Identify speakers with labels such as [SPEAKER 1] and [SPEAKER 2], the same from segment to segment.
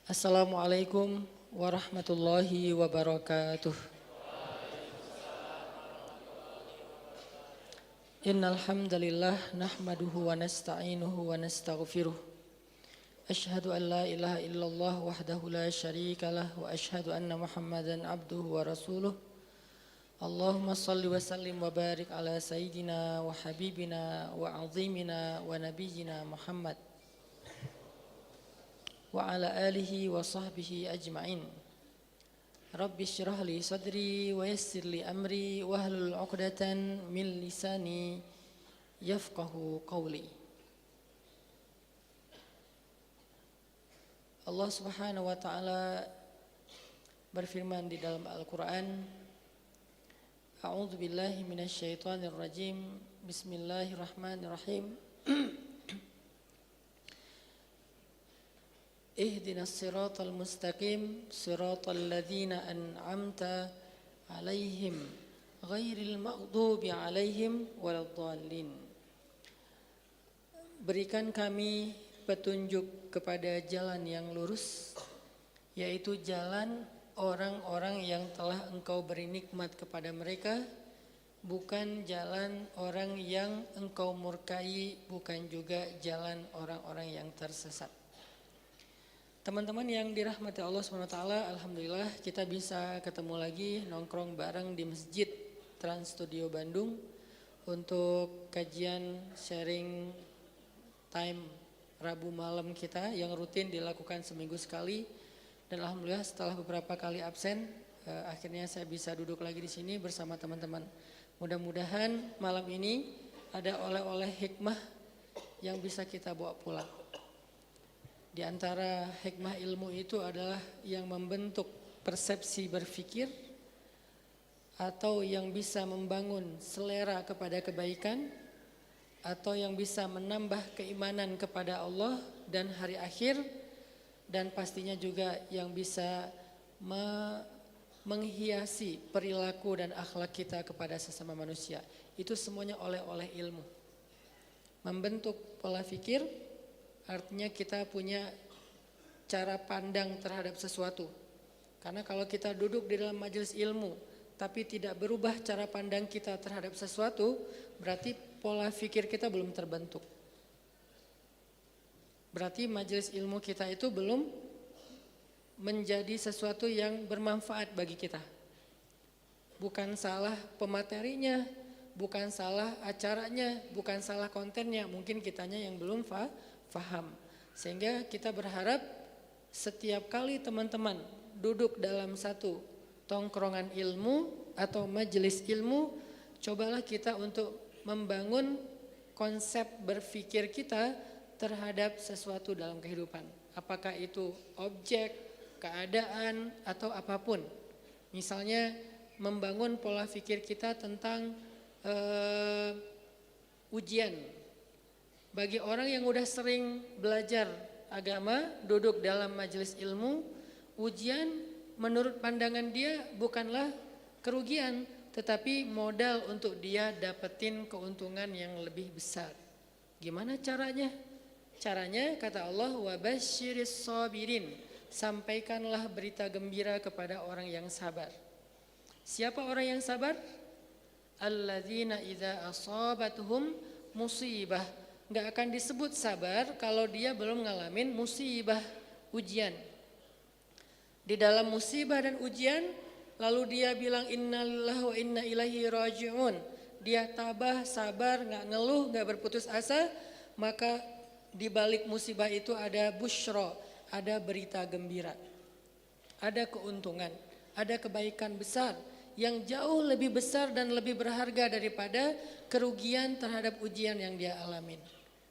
[SPEAKER 1] Assalamualaikum warahmatullahi wabarakatuh. Innal hamdalillah nahmaduhu wa nasta'inuhu wa nastaghfiruh. Asyhadu an la ilaha illallah wahdahu la syarikalah wa asyhadu anna Muhammadan abduhu wa rasuluh. Allahumma salli wa sallim wa barik ala sayyidina wa habibina wa azimina wa nabiyyina Muhammad wa ala alihi wa sahbihi ajma'in. Rabbi syrah li sadri wa yassir li amri wahlul 'uqdatan min lisani yafqahu qawli. Allah Subhanahu wa taala berfirman di dalam Al-Qur'an, A'udzu billahi minasyaitonir rajim. Bismillahirrahmanirrahim. Ihdinas siratal mustaqim siratal ladzina an'amta 'alaihim ghairil maghdubi 'alaihim waladdallin. Berikan kami petunjuk kepada jalan yang lurus, yaitu jalan orang-orang yang telah Engkau beri nikmat kepada mereka, bukan jalan orang yang Engkau murkai, bukan juga jalan orang-orang yang tersesat. Teman-teman yang dirahmati Allah SWT, alhamdulillah kita bisa ketemu lagi nongkrong bareng di Masjid Trans Studio Bandung untuk kajian sharing time Rabu malam kita yang rutin dilakukan seminggu sekali. Dan alhamdulillah setelah beberapa kali absen, akhirnya saya bisa duduk lagi di sini bersama teman-teman. Mudah-mudahan malam ini ada oleh-oleh hikmah yang bisa kita bawa pulang. Di antara hikmah ilmu itu adalah yang membentuk persepsi berpikir atau yang bisa membangun selera kepada kebaikan atau yang bisa menambah keimanan kepada Allah dan hari akhir, dan pastinya juga yang bisa menghiasi perilaku dan akhlak kita kepada sesama manusia. Itu semuanya oleh ilmu. Membentuk pola pikir artinya kita punya cara pandang terhadap sesuatu. Karena kalau kita duduk di dalam majelis ilmu tapi tidak berubah cara pandang kita terhadap sesuatu, berarti pola pikir kita belum terbentuk. Berarti majelis ilmu kita itu belum menjadi sesuatu yang bermanfaat bagi kita. Bukan salah pematerinya, bukan salah acaranya, bukan salah kontennya, mungkin kitanya yang belum faham. Sehingga kita berharap setiap kali teman-teman duduk dalam satu tongkrongan ilmu atau majelis ilmu, cobalah kita untuk membangun konsep berpikir kita terhadap sesuatu dalam kehidupan. Apakah itu objek, keadaan, atau apapun. Misalnya membangun pola pikir kita tentang ujian. Bagi orang yang udah sering belajar agama, duduk dalam majelis ilmu, ujian menurut pandangan dia bukanlah kerugian, tetapi modal untuk dia dapetin keuntungan yang lebih besar. Gimana caranya? Caranya kata Allah, wabasyiris sabirin, sampaikanlah berita gembira kepada orang yang sabar. Siapa orang yang sabar? Alladzina idza asabatuhum musibah. Nggak akan disebut sabar kalau dia belum ngalamin musibah, ujian. Di dalam musibah dan ujian, lalu dia bilang innalillahi wa inna ilaihi raji'un. Dia tabah, sabar, nggak ngeluh, nggak berputus asa, maka di balik musibah itu ada busyra, ada berita gembira, ada keuntungan, ada kebaikan besar yang jauh lebih besar dan lebih berharga daripada kerugian terhadap ujian yang dia alamin.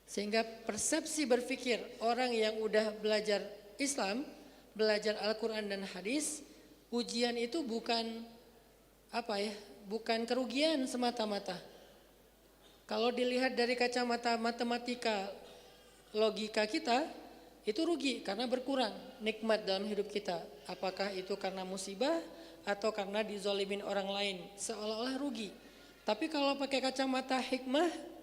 [SPEAKER 1] Sehingga persepsi berpikir orang yang udah belajar Islam, belajar Al-Quran dan hadis, ujian itu bukan bukan kerugian semata-mata. Kalau dilihat dari kacamata matematika, logika kita, itu rugi karena berkurang nikmat dalam hidup kita. Apakah itu karena musibah atau karena dizolimin orang lain, seolah-olah rugi. Tapi kalau pakai kacamata hikmah,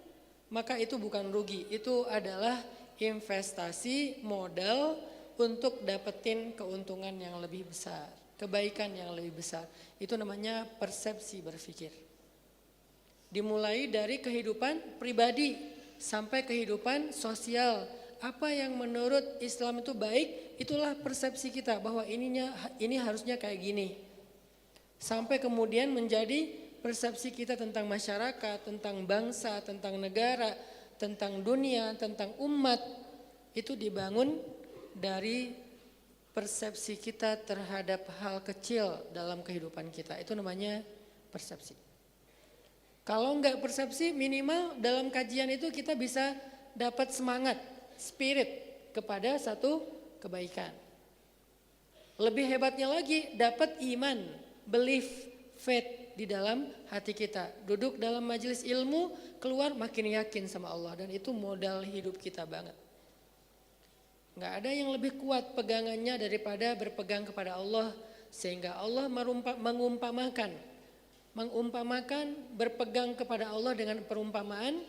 [SPEAKER 1] maka itu bukan rugi, itu adalah investasi modal untuk dapetin keuntungan yang lebih besar, kebaikan yang lebih besar. Itu namanya persepsi berpikir. Dimulai dari kehidupan pribadi sampai kehidupan sosial. Apa yang menurut Islam itu baik, itulah persepsi kita bahwa ini harusnya kayak gini. Sampai kemudian menjadi persepsi kita tentang masyarakat, tentang bangsa, tentang negara, tentang dunia, tentang umat. Itu dibangun dari persepsi kita terhadap hal kecil dalam kehidupan kita. Itu namanya persepsi. Kalau enggak persepsi, minimal dalam kajian itu kita bisa dapat semangat, spirit kepada satu kebaikan. Lebih hebatnya lagi, dapat iman, belief, faith di dalam hati kita. Duduk dalam majelis ilmu, keluar makin yakin sama Allah. Dan itu modal hidup kita banget. Enggak ada yang lebih kuat pegangannya daripada berpegang kepada Allah. Sehingga Allah mengumpamakan berpegang kepada Allah dengan perumpamaan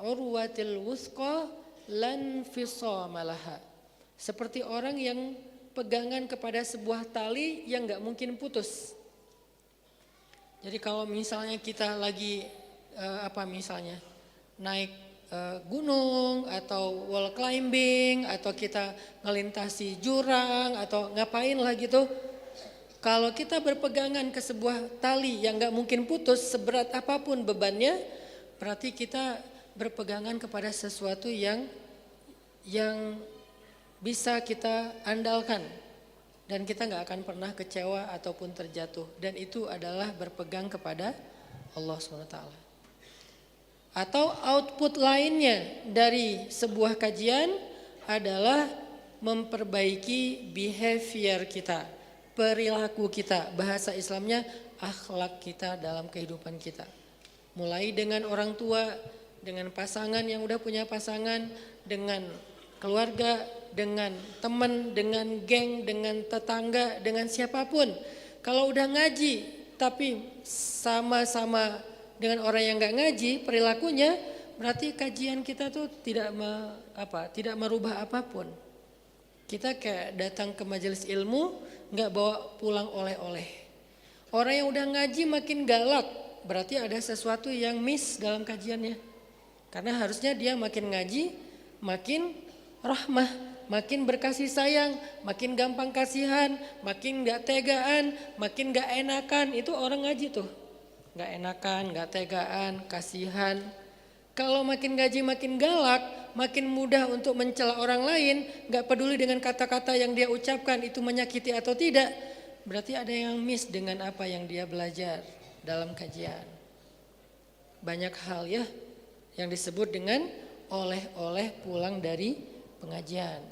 [SPEAKER 1] urwatil wusqa lan fisamalaha. Seperti orang yang pegangan kepada sebuah tali yang enggak mungkin putus. Jadi kalau misalnya kita lagi misalnya naik gunung atau wall climbing atau kita ngelintasi jurang atau ngapain lah gitu. Kalau kita berpegangan ke sebuah tali yang gak mungkin putus seberat apapun bebannya, berarti kita berpegangan kepada sesuatu yang bisa kita andalkan. Dan kita gak akan pernah kecewa ataupun terjatuh. Dan itu adalah berpegang kepada Allah SWT. Atau output lainnya dari sebuah kajian adalah memperbaiki behavior kita, perilaku kita, bahasa Islamnya akhlak kita dalam kehidupan kita. Mulai dengan orang tua, dengan pasangan yang udah punya pasangan, dengan keluarga, dengan teman, dengan geng, dengan tetangga, dengan siapapun. Kalau udah ngaji tapi sama-sama dengan orang yang gak ngaji perilakunya, berarti kajian kita tuh tidak merubah apapun. Kita kayak datang ke majelis ilmu gak bawa pulang oleh-oleh. Orang yang udah ngaji makin galak, berarti ada sesuatu yang miss dalam kajiannya. Karena harusnya dia makin ngaji, makin rahmah, makin berkasih sayang, makin gampang kasihan, makin gak tegaan, makin gak enakan. Itu orang ngaji tuh. Gak enakan, gak tegaan, kasihan. Kalau makin ngaji makin galak, makin mudah untuk mencela orang lain, gak peduli dengan kata-kata yang dia ucapkan itu menyakiti atau tidak, berarti ada yang miss dengan apa yang dia belajar dalam kajian. Banyak hal ya yang disebut dengan oleh-oleh pulang dari pengajian.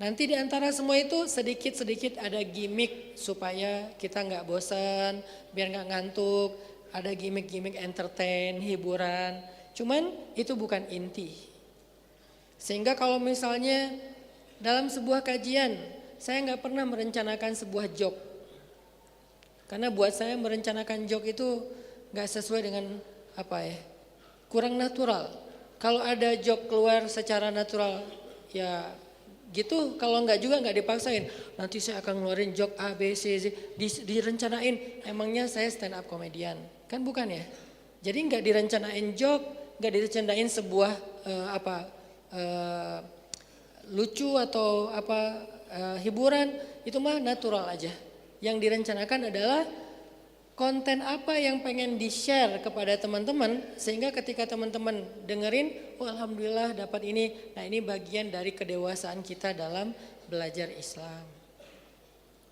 [SPEAKER 1] Nanti di antara semua itu sedikit-sedikit ada gimmick supaya kita gak bosan, biar gak ngantuk. Ada gimmick-gimmick entertain, hiburan. Cuman itu bukan inti. Sehingga kalau misalnya dalam sebuah kajian, saya gak pernah merencanakan sebuah joke. Karena buat saya merencanakan joke itu gak sesuai dengan kurang natural. Kalau ada joke keluar secara natural, ya gitu. Kalau enggak juga enggak dipaksain. Nanti saya akan ngeluarin joke A, B, C, Z. Direncanain, emangnya saya stand up komedian. Kan bukan ya. Jadi enggak direncanain joke, enggak direncanain sebuah lucu atau hiburan. Itu mah natural aja. Yang direncanakan adalah konten apa yang pengen di-share kepada teman-teman, sehingga ketika teman-teman dengerin, oh alhamdulillah dapat ini. Nah, ini bagian dari kedewasaan kita dalam belajar Islam.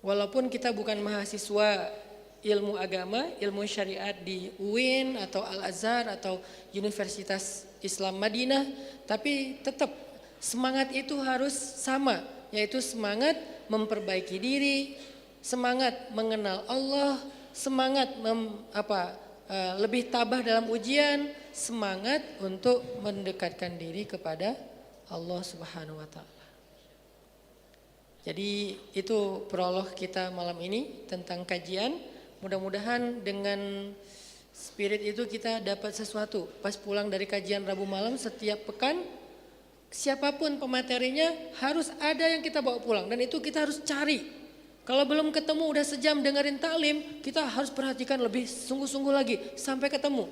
[SPEAKER 1] Walaupun kita bukan mahasiswa ilmu agama, ilmu syariat di UIN atau Al-Azhar atau Universitas Islam Madinah, tapi tetap semangat itu harus sama, yaitu semangat memperbaiki diri, semangat mengenal Allah, semangat lebih tabah dalam ujian, semangat untuk mendekatkan diri kepada Allah Subhanahu wa taala. Jadi itu prolog kita malam ini tentang kajian. Mudah-mudahan dengan spirit itu kita dapat sesuatu. Pas pulang dari kajian Rabu malam setiap pekan, Siapapun pematerinya harus ada yang kita bawa pulang, dan itu kita harus cari. Kalau belum ketemu udah sejam dengerin taklim, kita harus perhatikan lebih sungguh-sungguh lagi sampai ketemu.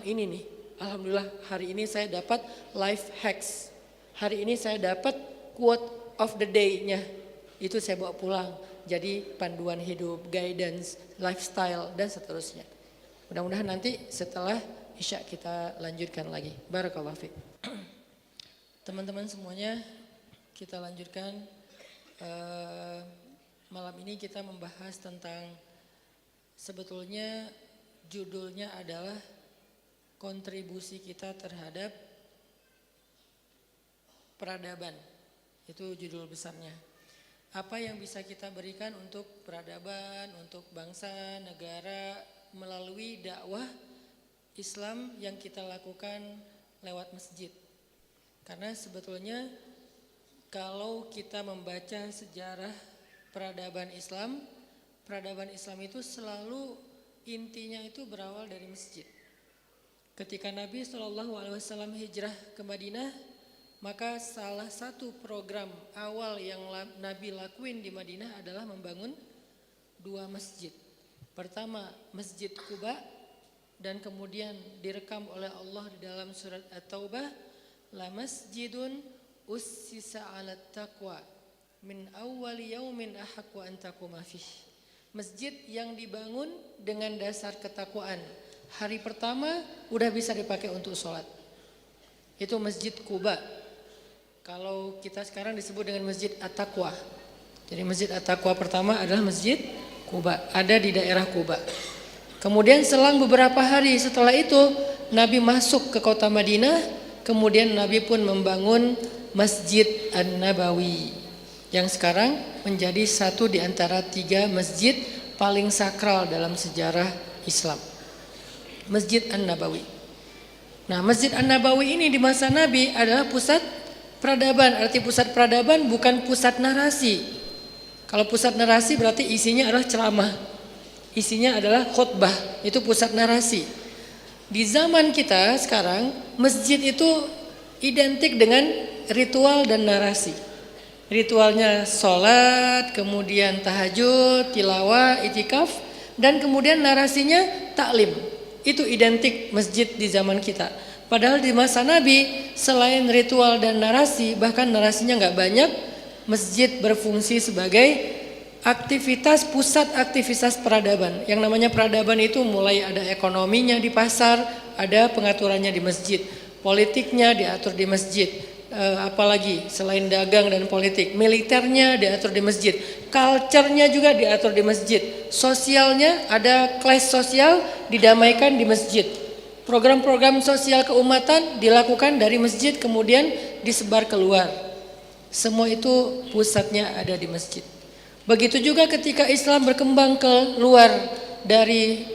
[SPEAKER 1] Ini nih, alhamdulillah hari ini saya dapat life hacks. Hari ini saya dapat quote of the day-nya. Itu saya bawa pulang. Jadi panduan hidup, guidance, lifestyle dan seterusnya. Mudah-mudahan nanti setelah Isya kita lanjutkan lagi. Barakallahu fiik. Teman-teman semuanya, kita lanjutkan. Malam ini kita membahas tentang, sebetulnya judulnya adalah kontribusi kita terhadap peradaban. Itu judul besarnya. Apa yang bisa kita berikan untuk peradaban, untuk bangsa, negara melalui dakwah Islam yang kita lakukan lewat masjid. Karena sebetulnya kalau kita membaca sejarah peradaban Islam itu selalu intinya itu berawal dari masjid. Ketika Nabi SAW hijrah ke Madinah, maka salah satu program awal yang Nabi lakuin di Madinah adalah membangun 2 masjid. Pertama Masjid Quba, dan kemudian direkam oleh Allah di dalam surat At-Taubah, la masjidun ussisa 'ala taqwa min awwali yaumin ahaqqu an taquma fih. Masjid yang dibangun dengan dasar ketakwaan. Hari pertama udah bisa dipakai untuk sholat. Itu Masjid Quba. Kalau kita sekarang disebut dengan Masjid At-Taqwa. Jadi Masjid At-Taqwa pertama adalah Masjid Quba, ada di daerah Quba. Kemudian selang beberapa hari setelah itu Nabi masuk ke kota Madinah. Kemudian Nabi pun membangun Masjid An-Nabawi yang sekarang menjadi satu di antara 3 masjid paling sakral dalam sejarah Islam. Masjid An-Nabawi. Nah, Masjid An-Nabawi ini di masa Nabi adalah pusat peradaban. Arti pusat peradaban bukan pusat narasi. Kalau pusat narasi berarti isinya adalah ceramah. Isinya adalah khutbah. Itu pusat narasi. Di zaman kita sekarang, masjid itu identik dengan ritual dan narasi. Ritualnya sholat, kemudian tahajud, tilawah, itikaf, dan kemudian narasinya taklim. Itu identik masjid di zaman kita. Padahal di masa Nabi, selain ritual dan narasi, bahkan narasinya nggak banyak, masjid berfungsi sebagai pusat aktivitas peradaban. Yang namanya peradaban itu mulai ada ekonominya di pasar, ada pengaturannya di masjid, politiknya diatur di masjid, apalagi selain dagang dan politik, militernya diatur di masjid, culture-nya juga diatur di masjid, sosialnya ada kelas sosial didamaikan di masjid, program-program sosial keumatan dilakukan dari masjid kemudian disebar keluar. Semua itu pusatnya ada di masjid. Begitu juga ketika Islam berkembang ke luar dari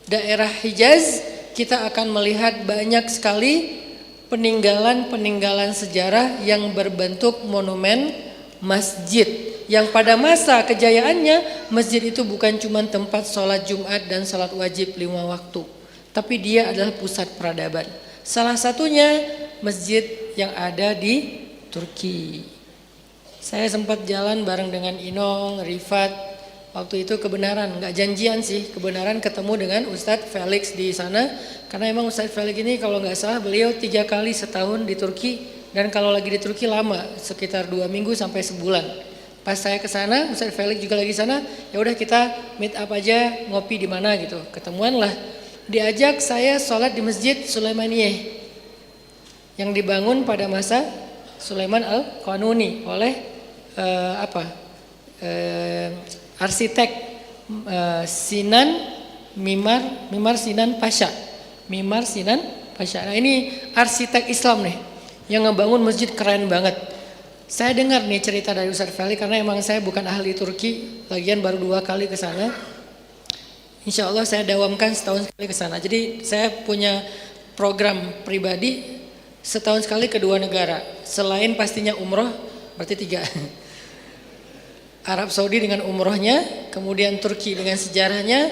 [SPEAKER 1] daerah Hijaz, kita akan melihat banyak sekali peninggalan-peninggalan sejarah yang berbentuk monumen masjid. Yang pada masa kejayaannya, masjid itu bukan cuma tempat sholat Jumat dan sholat wajib 5 waktu, tapi dia adalah pusat peradaban. Salah satunya masjid yang ada di Turki. Saya sempat jalan bareng dengan Inong, Rifat. Waktu itu kebenaran, nggak janjian sih, kebenaran ketemu dengan Ustadz Felix di sana. Karena emang Ustadz Felix ini kalau nggak salah beliau 3 kali setahun di Turki. Dan kalau lagi di Turki lama, sekitar 2 minggu sampai sebulan. Pas saya ke sana, Ustadz Felix juga lagi sana. Ya udah kita meet up aja, ngopi di mana gitu. Ketemuan lah. Diajak saya sholat di Masjid Sulaimaniyah yang dibangun pada masa Sulaiman Al-Qanuni oleh arsitek Sinan Mimar Sinan Pasha. Nah ini arsitek Islam nih yang ngebangun masjid keren banget. Saya dengar nih cerita dari Ustadz Felix karena emang saya bukan ahli Turki, lagian baru 2 kali ke sana. Insya Allah saya dawamkan setahun sekali ke sana. Jadi saya punya program pribadi setahun sekali ke 2 negara. Selain pastinya umroh, berarti 3. Arab Saudi dengan umrohnya, kemudian Turki dengan sejarahnya,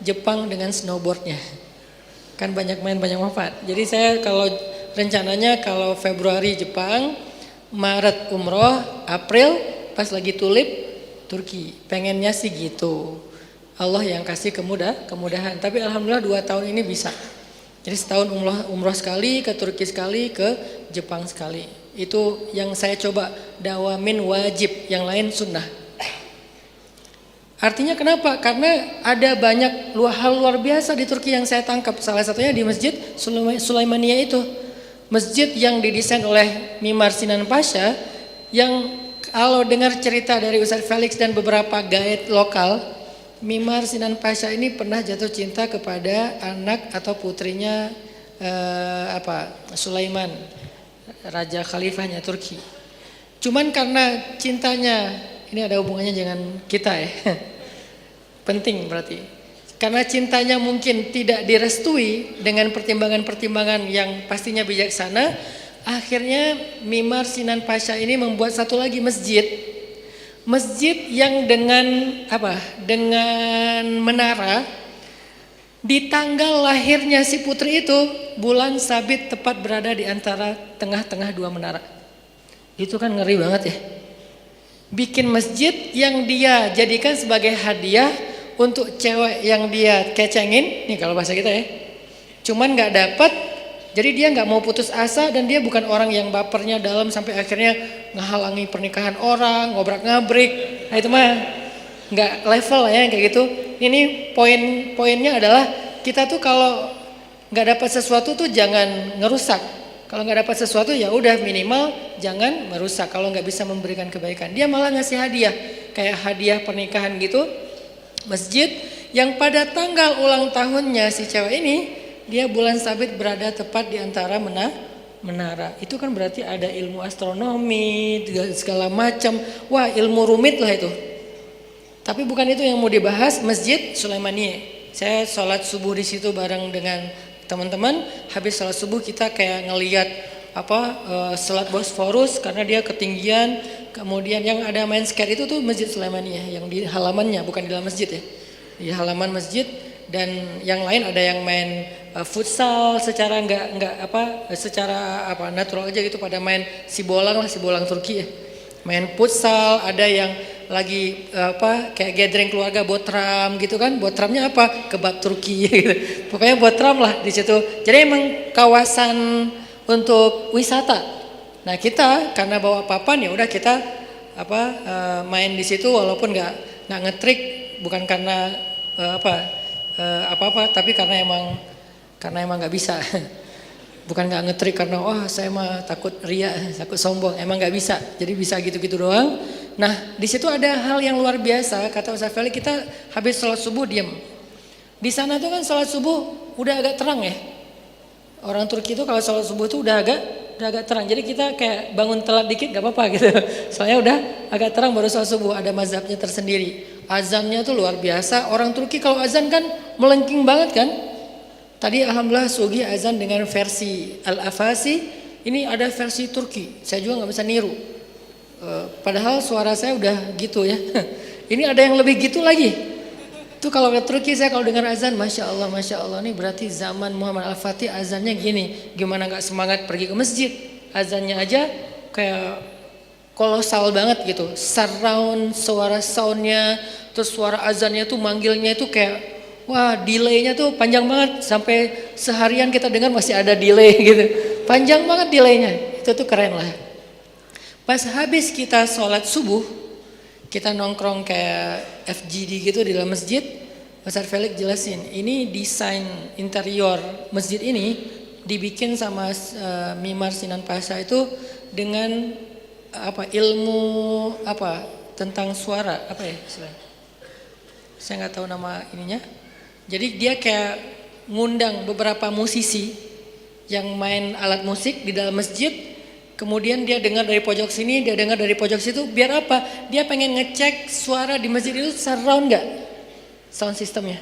[SPEAKER 1] Jepang dengan snowboardnya. Kan banyak main banyak manfaat. Jadi saya kalau rencananya kalau Februari Jepang, Maret umroh, April pas lagi tulip Turki. Pengennya sih gitu. Allah yang kasih kemudahan. Tapi alhamdulillah 2 tahun ini bisa. Jadi setahun umroh sekali, ke Turki sekali, ke Jepang sekali. Itu yang saya coba dawamin wajib, yang lain sunnah. Artinya kenapa? Karena ada banyak hal luar biasa di Turki yang saya tangkap. Salah satunya di Masjid Sulaimania itu. Masjid yang didesain oleh Mimar Sinan Pasha, yang kalau dengar cerita dari Ustadz Felix dan beberapa guide lokal, Mimar Sinan Pasha ini pernah jatuh cinta kepada anak atau putrinya Sulaiman, raja khalifahnya Turki. Cuman karena cintanya, ini ada hubungannya dengan kita ya, penting berarti. Karena cintanya mungkin tidak direstui dengan pertimbangan-pertimbangan yang pastinya bijaksana, akhirnya Mimar Sinan Pasha ini membuat satu lagi masjid. Masjid yang dengan menara. Di tanggal lahirnya si putri itu, bulan sabit tepat berada di antara tengah-tengah 2 menara. Itu kan ngeri banget ya. Bikin masjid yang dia jadikan sebagai hadiah untuk cewek yang dia kecengin, nih kalau bahasa kita ya, cuman nggak dapet, jadi dia nggak mau putus asa dan dia bukan orang yang bapernya dalam sampai akhirnya ngehalangi pernikahan orang, ngobrak-ngabrik. Nah itu mah nggak level ya kayak gitu. Ini poinnya adalah kita tuh kalau nggak dapat sesuatu tuh jangan ngerusak. Kalau nggak dapat sesuatu ya udah minimal jangan merusak. Kalau nggak bisa memberikan kebaikan, dia malah ngasih hadiah kayak hadiah pernikahan gitu. Masjid yang pada tanggal ulang tahunnya si cewek ini, dia bulan sabit berada tepat di antara menara. Itu kan berarti ada ilmu astronomi, segala macam. Wah, ilmu rumit lah itu. Tapi bukan itu yang mau dibahas. Masjid Sulaimania. Saya sholat subuh di situ bareng dengan teman-teman. Habis sholat subuh kita kayak ngelihat Selat Bosforus karena dia ketinggian. Kemudian yang ada main skate itu tuh Masjid Sulaimania yang di halamannya, bukan di dalam masjid ya. Di halaman masjid. Dan yang lain ada yang main futsal secara secara natural aja gitu, pada main sibolang Turki ya. Main futsal, ada yang lagi kayak gathering keluarga botram gitu kan. Botramnya kebab Turki gitu. Pokoknya botram lah di situ. Jadi emang kawasan untuk wisata. Nah kita karena bawa papan ya udah kita main di situ walaupun nggak ngetrik, bukan karena apa-apa, tapi karena emang nggak bisa. Bukan nggak ngetrik karena saya mah takut ria, takut sombong, emang nggak bisa. Jadi bisa gitu-gitu doang. Nah di situ ada hal yang luar biasa. Kata Ustaz Felix, kita habis sholat subuh diam. Di sana tuh kan sholat subuh udah agak terang ya. Orang Turki itu kalau sholat subuh tuh udah agak terang. Jadi kita kayak bangun telat dikit gak apa-apa gitu. Soalnya udah agak terang baru sholat subuh. Ada mazhabnya tersendiri. Azannya tuh luar biasa. Orang Turki kalau azan kan melengking banget kan. Tadi alhamdulillah Sugi azan dengan versi Al-Afasi. Ini ada versi Turki. Saya juga gak bisa niru. Padahal suara saya udah gitu ya. Ini ada yang lebih gitu lagi. Itu kalau ke Turki saya kalau dengar azan, Masya Allah nih berarti zaman Muhammad Al-Fatih azannya gini. Gimana gak semangat pergi ke masjid. Azannya aja kayak kolosal banget gitu. Surround, suara soundnya, terus suara azannya tuh manggilnya itu kayak wah delaynya tuh panjang banget. Sampai seharian kita dengar masih ada delay gitu. Panjang banget delaynya, itu tuh keren lah. Pas habis kita sholat subuh, kita nongkrong kayak FGD gitu di dalam masjid. Ustaz Felix jelasin, ini desain interior masjid ini dibikin sama Mimar Sinan Pasha itu dengan ilmu tentang suara istilahnya. Saya nggak tahu nama ininya. Jadi dia kayak ngundang beberapa musisi yang main alat musik di dalam masjid. Kemudian dia dengar dari pojok sini, dia dengar dari pojok situ. Biar apa? Dia pengen ngecek suara di masjid itu surround nggak? Sound systemnya.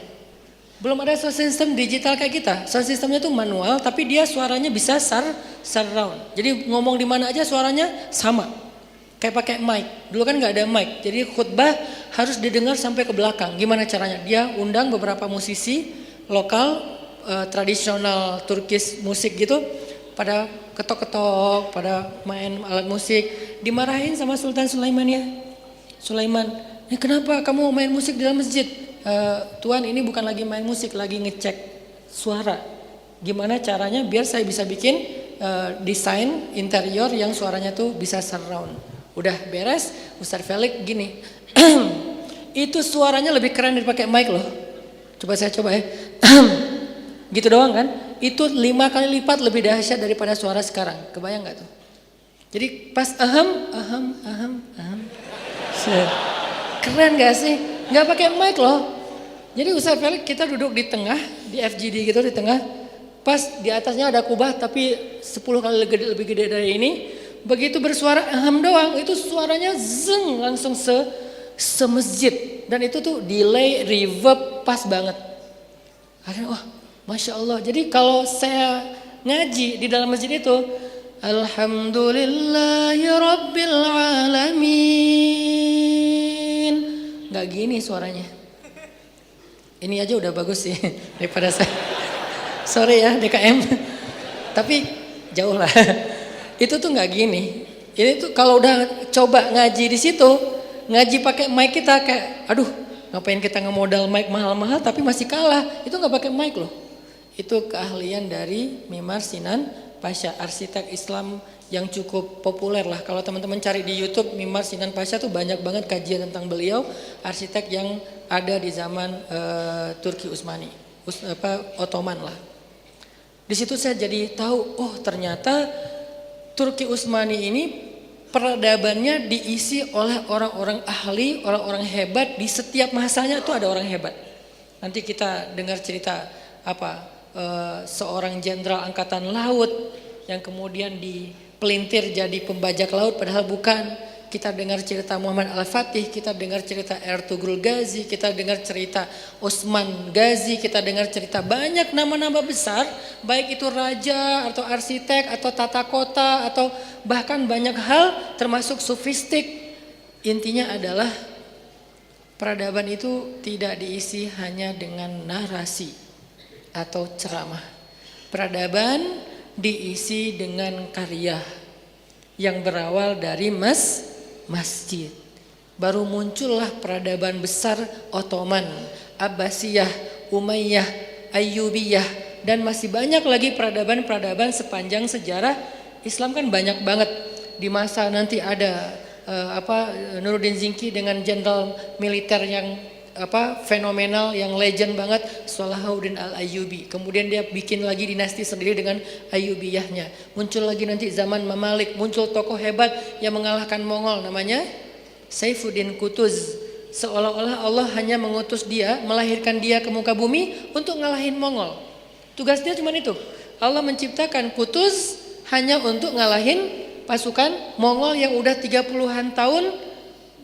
[SPEAKER 1] Belum ada sound system digital kayak kita. Sound systemnya tuh manual, tapi dia suaranya bisa surround. Jadi ngomong di mana aja suaranya sama. Kayak pakai mic. Dulu kan nggak ada mic. Jadi khutbah harus didengar sampai ke belakang. Gimana caranya? Dia undang beberapa musisi lokal tradisional Turkish musik gitu. Pada ketok-ketok, pada main alat musik. dimarahin sama Sultan Sulaiman ya. Sulaiman, kenapa kamu main musik di dalam masjid? Tuan, ini bukan lagi main musik, lagi ngecek suara. Gimana caranya biar saya bisa bikin desain interior yang suaranya tuh bisa surround. Udah beres, Ustaz Felix gini. Itu suaranya lebih keren dari pakai mic loh. Coba saya coba ya. Gitu doang kan? Itu 5 kali lipat lebih dahsyat daripada suara sekarang. Kebayang nggak tuh? Jadi pas aham. Keren gak sih? Nggak pakai mic loh. Jadi Ustaz Felix kita duduk di tengah, di FGD gitu di tengah. Pas di atasnya ada kubah tapi 10 kali lebih gede dari ini. Begitu bersuara aham doang, itu suaranya zeng langsung semasjid. Dan itu tuh delay, reverb pas banget. Akhirnya wah Masya Allah. Jadi kalau saya ngaji di dalam masjid itu, Alhamdulillahi Rabbil Alamin. Gak gini suaranya. Ini aja udah bagus sih daripada saya. Sorry ya DKM. Tapi jauh lah. Itu tuh gak gini. Ini tuh kalau udah coba ngaji di situ, ngaji pakai mic kita kayak, aduh ngapain kita ngemodal mic mahal-mahal tapi masih kalah. Itu gak pakai mic loh. Itu keahlian dari Mimar Sinan Pasha, arsitek Islam yang cukup populer lah. Kalau teman-teman cari di YouTube Mimar Sinan Pasha tuh banyak banget kajian tentang beliau, arsitek yang ada di zaman Turki Utsmani, Ottoman lah. Di situ saya jadi tahu, oh ternyata Turki Utsmani ini peradabannya diisi oleh orang-orang ahli, orang-orang hebat. Di setiap masanya itu ada orang hebat. Nanti kita dengar cerita seorang jenderal angkatan laut yang kemudian dipelintir jadi pembajak laut padahal bukan. Kita dengar cerita Muhammad Al-Fatih, kita dengar cerita Ertugrul Ghazi, kita dengar cerita Osman Ghazi, kita dengar cerita banyak nama-nama besar, baik itu raja atau arsitek atau tata kota atau bahkan banyak hal termasuk sofistik. Intinya adalah peradaban itu tidak diisi hanya dengan narasi atau ceramah. Peradaban diisi dengan karya yang berawal dari masjid. Baru muncullah peradaban besar Ottoman, Abbasiyah, Umayyah, Ayyubiyah, dan masih banyak lagi peradaban-peradaban sepanjang sejarah Islam kan banyak banget. Di masa nanti ada Nuruddin Zinki dengan jenderal militer yang fenomenal, yang legend banget, Salahuddin Al-Ayyubi. Kemudian dia bikin lagi dinasti sendiri dengan Ayyubiyahnya. Muncul lagi nanti zaman Mamalik, muncul tokoh hebat yang mengalahkan Mongol namanya Saifuddin Qutuz. Seolah-olah Allah hanya mengutus dia, melahirkan dia ke muka bumi untuk ngalahin Mongol. Tugas dia cuma itu. Allah menciptakan Qutuz hanya untuk ngalahin pasukan Mongol yang udah 30-an tahun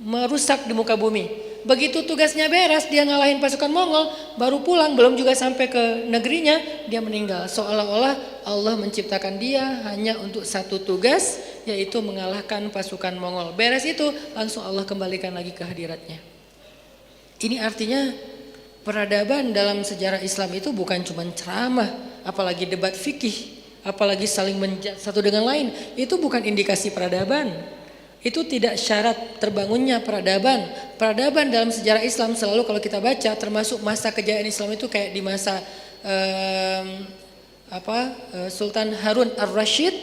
[SPEAKER 1] merusak di muka bumi. Begitu tugasnya beres, dia ngalahin pasukan Mongol, baru pulang, belum juga sampai ke negerinya, dia meninggal. Seolah-olah Allah menciptakan dia hanya untuk satu tugas, yaitu mengalahkan pasukan Mongol. Beres itu, langsung Allah kembalikan lagi ke hadiratnya. Ini artinya peradaban dalam sejarah Islam itu bukan cuma ceramah, apalagi debat fikih, apalagi saling menjat satu dengan lain. Itu bukan indikasi peradaban. Itu tidak syarat terbangunnya peradaban. Peradaban dalam sejarah Islam selalu kalau kita baca, termasuk masa kejayaan Islam itu kayak di masa Sultan Harun Ar-Rasyid.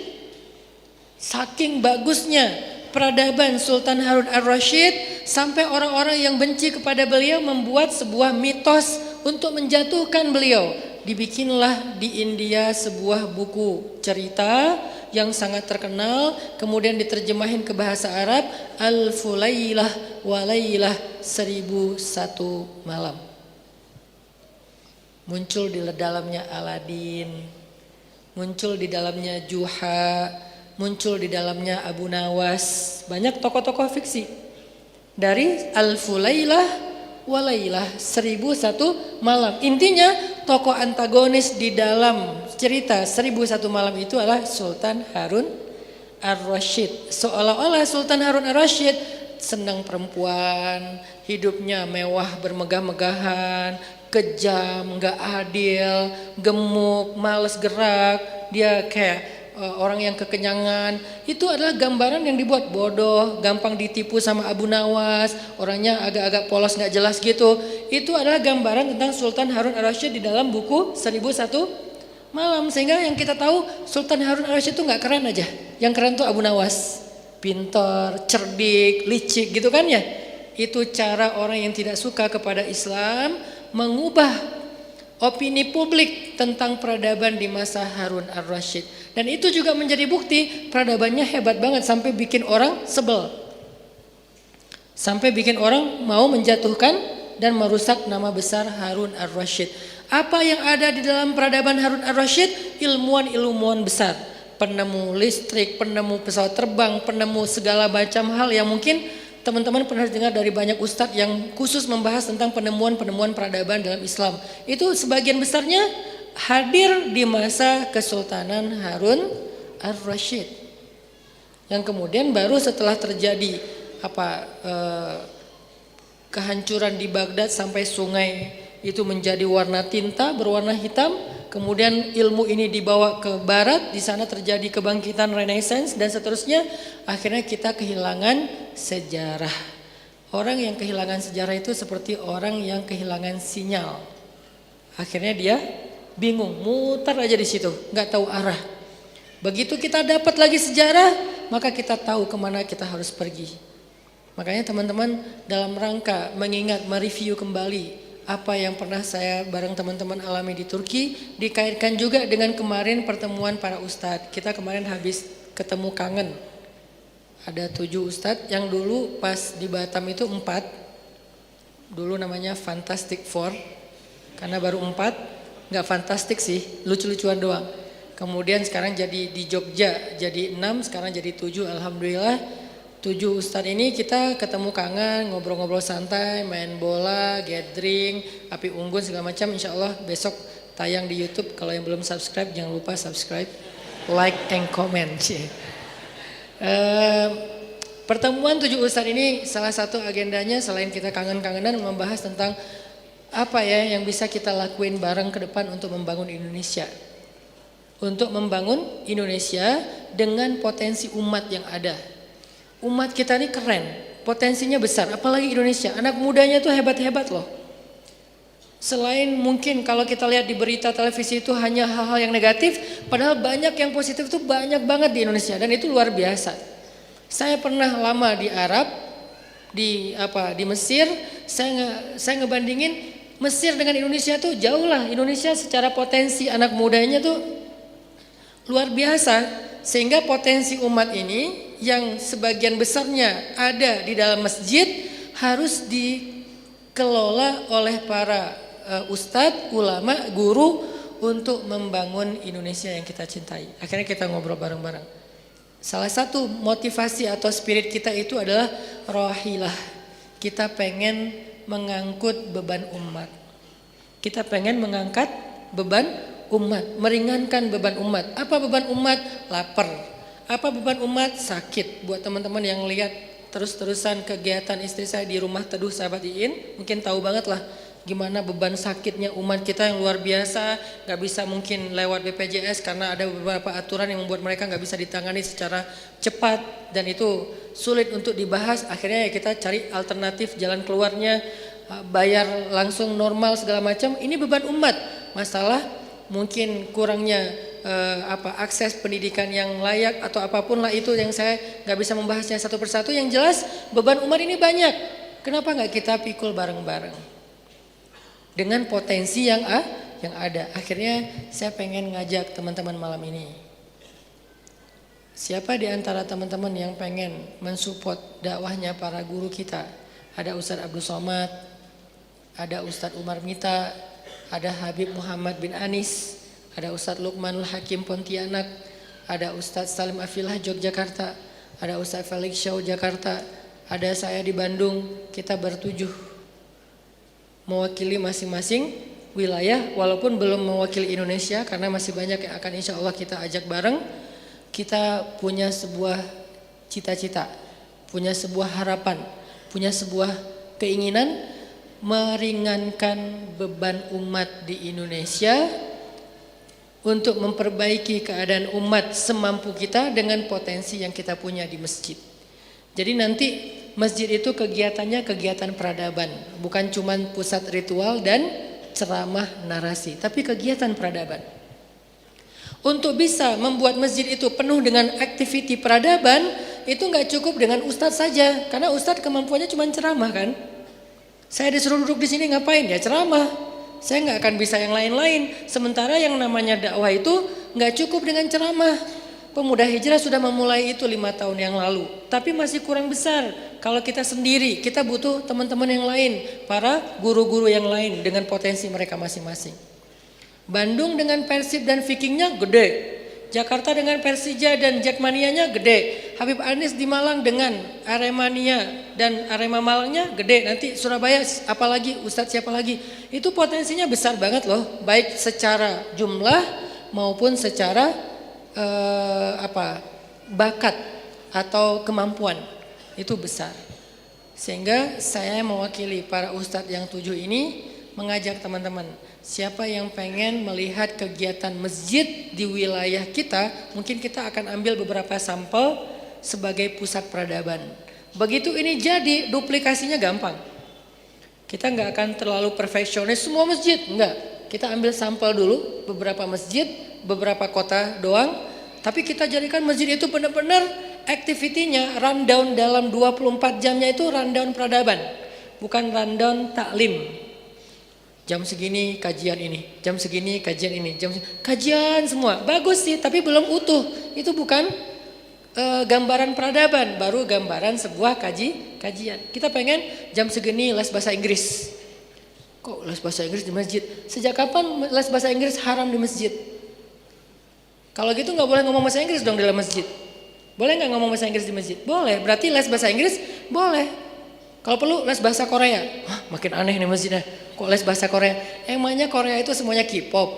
[SPEAKER 1] Saking bagusnya peradaban Sultan Harun Ar-Rasyid sampai orang-orang yang benci kepada beliau membuat sebuah mitos untuk menjatuhkan beliau. Dibikinlah di India sebuah buku cerita yang sangat terkenal, kemudian diterjemahin ke bahasa Arab, Al-Fulailah Walailah 1001 malam. Muncul di dalamnya Aladin, muncul di dalamnya Juha, muncul di dalamnya Abu Nawas, banyak tokoh-tokoh fiksi. Dari Al-Fulailah Walailah 1001 malam. Intinya tokoh antagonis di dalam cerita 1001 malam itu adalah Sultan Harun Ar-Rasyid. Seolah-olah Sultan Harun Ar-Rasyid senang perempuan, hidupnya mewah bermegah-megahan, kejam, gak adil, gemuk, males gerak. Dia kayak orang yang kekenyangan. Itu adalah gambaran yang dibuat bodoh, gampang ditipu sama Abu Nawas, orangnya agak-agak polos nggak jelas gitu. Itu adalah gambaran tentang Sultan Harun Ar-Rasyid di dalam buku 1001 Malam. Sehingga yang kita tahu Sultan Harun Ar-Rasyid itu nggak keren aja. Yang keren tuh Abu Nawas, pintar, cerdik, licik gitu kan ya. Itu cara orang yang tidak suka kepada Islam mengubah opini publik tentang peradaban di masa Harun Ar-Rasyid. Dan itu juga menjadi bukti peradabannya hebat banget sampai bikin orang sebel. Sampai bikin orang mau menjatuhkan dan merusak nama besar Harun Ar-Rasyid. Apa yang ada di dalam peradaban Harun Ar-Rasyid? Ilmuwan-ilmuwan besar. Penemu listrik, penemu pesawat terbang, penemu segala macam hal yang mungkin teman-teman pernah dengar dari banyak ustadz yang khusus membahas tentang penemuan-penemuan peradaban dalam Islam. Itu sebagian besarnya hadir di masa Kesultanan Harun Ar-Rasyid. Yang kemudian baru setelah terjadi kehancuran di Baghdad sampai sungai itu menjadi warna tinta berwarna hitam. Kemudian ilmu ini dibawa ke barat, di sana terjadi kebangkitan Renaissance dan seterusnya. Akhirnya kita kehilangan sejarah. Orang yang kehilangan sejarah itu seperti orang yang kehilangan sinyal. Akhirnya dia bingung, muter aja di situ, nggak tahu arah. Begitu kita dapat lagi sejarah, maka kita tahu kemana kita harus pergi. Makanya teman-teman dalam rangka mengingat, mereview kembali apa yang pernah saya bareng teman-teman alami di Turki, dikaitkan juga dengan kemarin pertemuan para ustadz. Kita kemarin habis ketemu kangen. Ada 7 ustadz yang dulu pas di Batam itu 4. Dulu namanya Fantastic Four, karena baru 4, nggak fantastik sih, lucu-lucuan doang. Kemudian sekarang jadi di Jogja, jadi 6, sekarang jadi 7, alhamdulillah. 7 ustadz ini kita ketemu kangen, ngobrol-ngobrol santai, main bola, gathering, api unggun segala macam. Insya Allah besok tayang di YouTube. Kalau yang belum subscribe jangan lupa subscribe, like and comment. Pertemuan 7 ustadz ini salah satu agendanya selain kita kangen-kangenan membahas tentang apa ya yang bisa kita lakuin bareng ke depan untuk membangun Indonesia. Untuk membangun Indonesia dengan potensi umat yang ada. Umat kita ini keren, potensinya besar, apalagi Indonesia. Anak mudanya tuh hebat-hebat loh. Selain mungkin kalau kita lihat di berita televisi itu hanya hal-hal yang negatif, padahal banyak yang positif tuh banyak banget di Indonesia dan itu luar biasa. Saya pernah lama di Arab, di Mesir, saya ngebandingin Mesir dengan Indonesia tuh jauh lah. Indonesia secara potensi anak mudanya tuh luar biasa. Sehingga potensi umat ini yang sebagian besarnya ada di dalam masjid harus dikelola oleh para ustadz, ulama, guru untuk membangun Indonesia yang kita cintai. Akhirnya kita ngobrol bareng-bareng. Salah satu motivasi atau spirit kita itu adalah rohilah. Kita pengen mengangkut beban umat. Kita pengen mengangkat beban umat, meringankan beban umat. Apa beban umat? Lapar. Apa beban umat? Sakit. Buat teman-teman yang lihat terus-terusan kegiatan istri saya di rumah teduh sahabat Iin, mungkin tahu banget lah gimana beban sakitnya umat kita yang luar biasa. Gak bisa mungkin lewat BPJS karena ada beberapa aturan yang membuat mereka gak bisa ditangani secara cepat dan itu sulit untuk dibahas. Akhirnya ya kita cari alternatif jalan keluarnya, bayar langsung normal segala macam. Ini beban umat. Masalah mungkin kurangnya akses pendidikan yang layak atau apapun lah, itu yang saya nggak bisa membahasnya satu persatu. Yang jelas beban umat ini banyak. Kenapa nggak kita pikul bareng-bareng dengan potensi yang ada. Akhirnya saya pengen ngajak teman-teman malam ini. Siapa di antara teman-teman yang pengen mensupport dakwahnya para guru kita? Ada Ustadz Abdul Somad, ada Ustadz Umar Mita, ada Habib Muhammad bin Anis, ada Ustadz Luqmanul Hakim Pontianak, ada Ustadz Salim Afilah Yogyakarta, ada Ustadz Felix Shaw Jakarta, ada saya di Bandung. Kita bertujuh mewakili masing-masing wilayah, walaupun belum mewakili Indonesia karena masih banyak yang akan insya Allah kita ajak bareng. Kita punya sebuah cita-cita, punya sebuah harapan, punya sebuah keinginan meringankan beban umat di Indonesia untuk memperbaiki keadaan umat semampu kita dengan potensi yang kita punya di masjid. Jadi nanti masjid itu kegiatannya kegiatan peradaban, bukan cuma pusat ritual dan ceramah narasi, tapi kegiatan peradaban. Untuk bisa membuat masjid itu penuh dengan aktiviti peradaban, itu nggak cukup dengan ustadz saja, karena ustadz kemampuannya cuma ceramah kan. Saya disuruh duduk di sini ngapain? Ya ceramah. Saya nggak akan bisa yang lain-lain. Sementara yang namanya dakwah itu nggak cukup dengan ceramah. Pemuda Hijrah sudah memulai itu 5 tahun yang lalu, tapi masih kurang besar. Kalau kita sendiri, kita butuh teman-teman yang lain, para guru-guru yang lain dengan potensi mereka masing-masing. Bandung dengan Persib dan Vikingnya gede. Jakarta dengan Persija dan Jackmanianya gede. Habib Anies di Malang dengan Aremania dan Arema Malangnya gede. Nanti Surabaya apalagi, Ustadz siapa lagi. Itu potensinya besar banget loh, baik secara jumlah maupun secara bakat atau kemampuan. Itu besar. Sehingga saya mewakili para ustadz yang 7 ini mengajak teman-teman, siapa yang pengen melihat kegiatan masjid di wilayah kita, mungkin kita akan ambil beberapa sampel sebagai pusat peradaban. Begitu ini jadi, duplikasinya gampang. Kita nggak akan terlalu perfeksionis semua masjid, enggak. Kita ambil sampel dulu beberapa masjid, beberapa kota doang, tapi kita jadikan masjid itu benar-benar aktivitinya rundown dalam 24 jamnya itu rundown peradaban, bukan rundown taklim. Jam segini kajian ini, jam segini kajian ini, kajian semua bagus sih, tapi belum utuh. Itu bukan gambaran peradaban, baru gambaran sebuah kajian. Kita pengen jam segini les bahasa Inggris. Kok les bahasa Inggris di masjid? Sejak kapan les bahasa Inggris haram di masjid? Kalau gitu nggak boleh ngomong bahasa Inggris dong dalam masjid. Boleh nggak ngomong bahasa Inggris di masjid? Boleh. Berarti les bahasa Inggris boleh. Kalau perlu les bahasa Korea. Hah, makin aneh nih masjidnya. Kok les bahasa Korea? Emangnya Korea itu semuanya K-pop?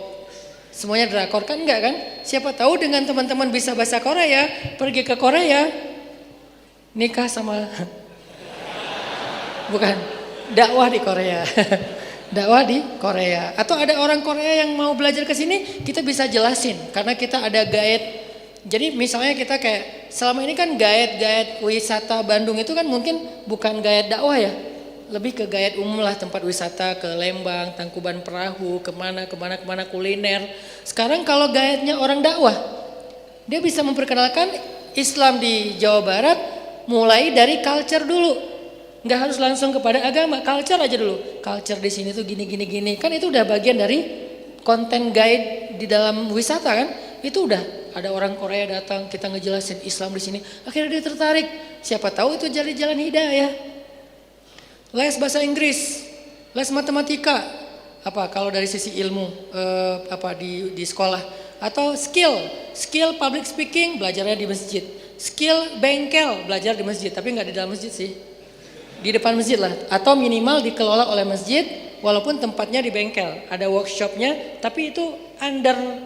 [SPEAKER 1] Semuanya drakor kan enggak kan? Siapa tahu dengan teman-teman bisa bahasa Korea, pergi ke Korea, nikah sama bukan, dakwah di Korea. Dakwah di Korea. Atau ada orang Korea yang mau belajar ke sini, kita bisa jelasin karena kita ada guide. Jadi misalnya kita kayak selama ini kan guide wisata Bandung itu kan mungkin bukan guide dakwah ya, lebih ke guide umum lah, tempat wisata ke Lembang, Tangkuban Perahu, kemana kuliner. Sekarang kalau guide-nya orang dakwah, dia bisa memperkenalkan Islam di Jawa Barat mulai dari culture dulu, nggak harus langsung kepada agama, culture aja dulu. Culture di sini tuh gini. Kan itu udah bagian dari konten guide di dalam wisata kan, itu udah. Ada orang Korea datang, kita ngejelasin Islam di sini, akhirnya dia tertarik. Siapa tahu itu jadi jalan hidayah. Les bahasa Inggris, les matematika, apa kalau dari sisi ilmu di sekolah, atau skill public speaking belajarnya di masjid, skill bengkel belajar di masjid, tapi nggak di dalam masjid sih, di depan masjid lah, atau minimal dikelola oleh masjid, walaupun tempatnya di bengkel, ada workshopnya, tapi itu under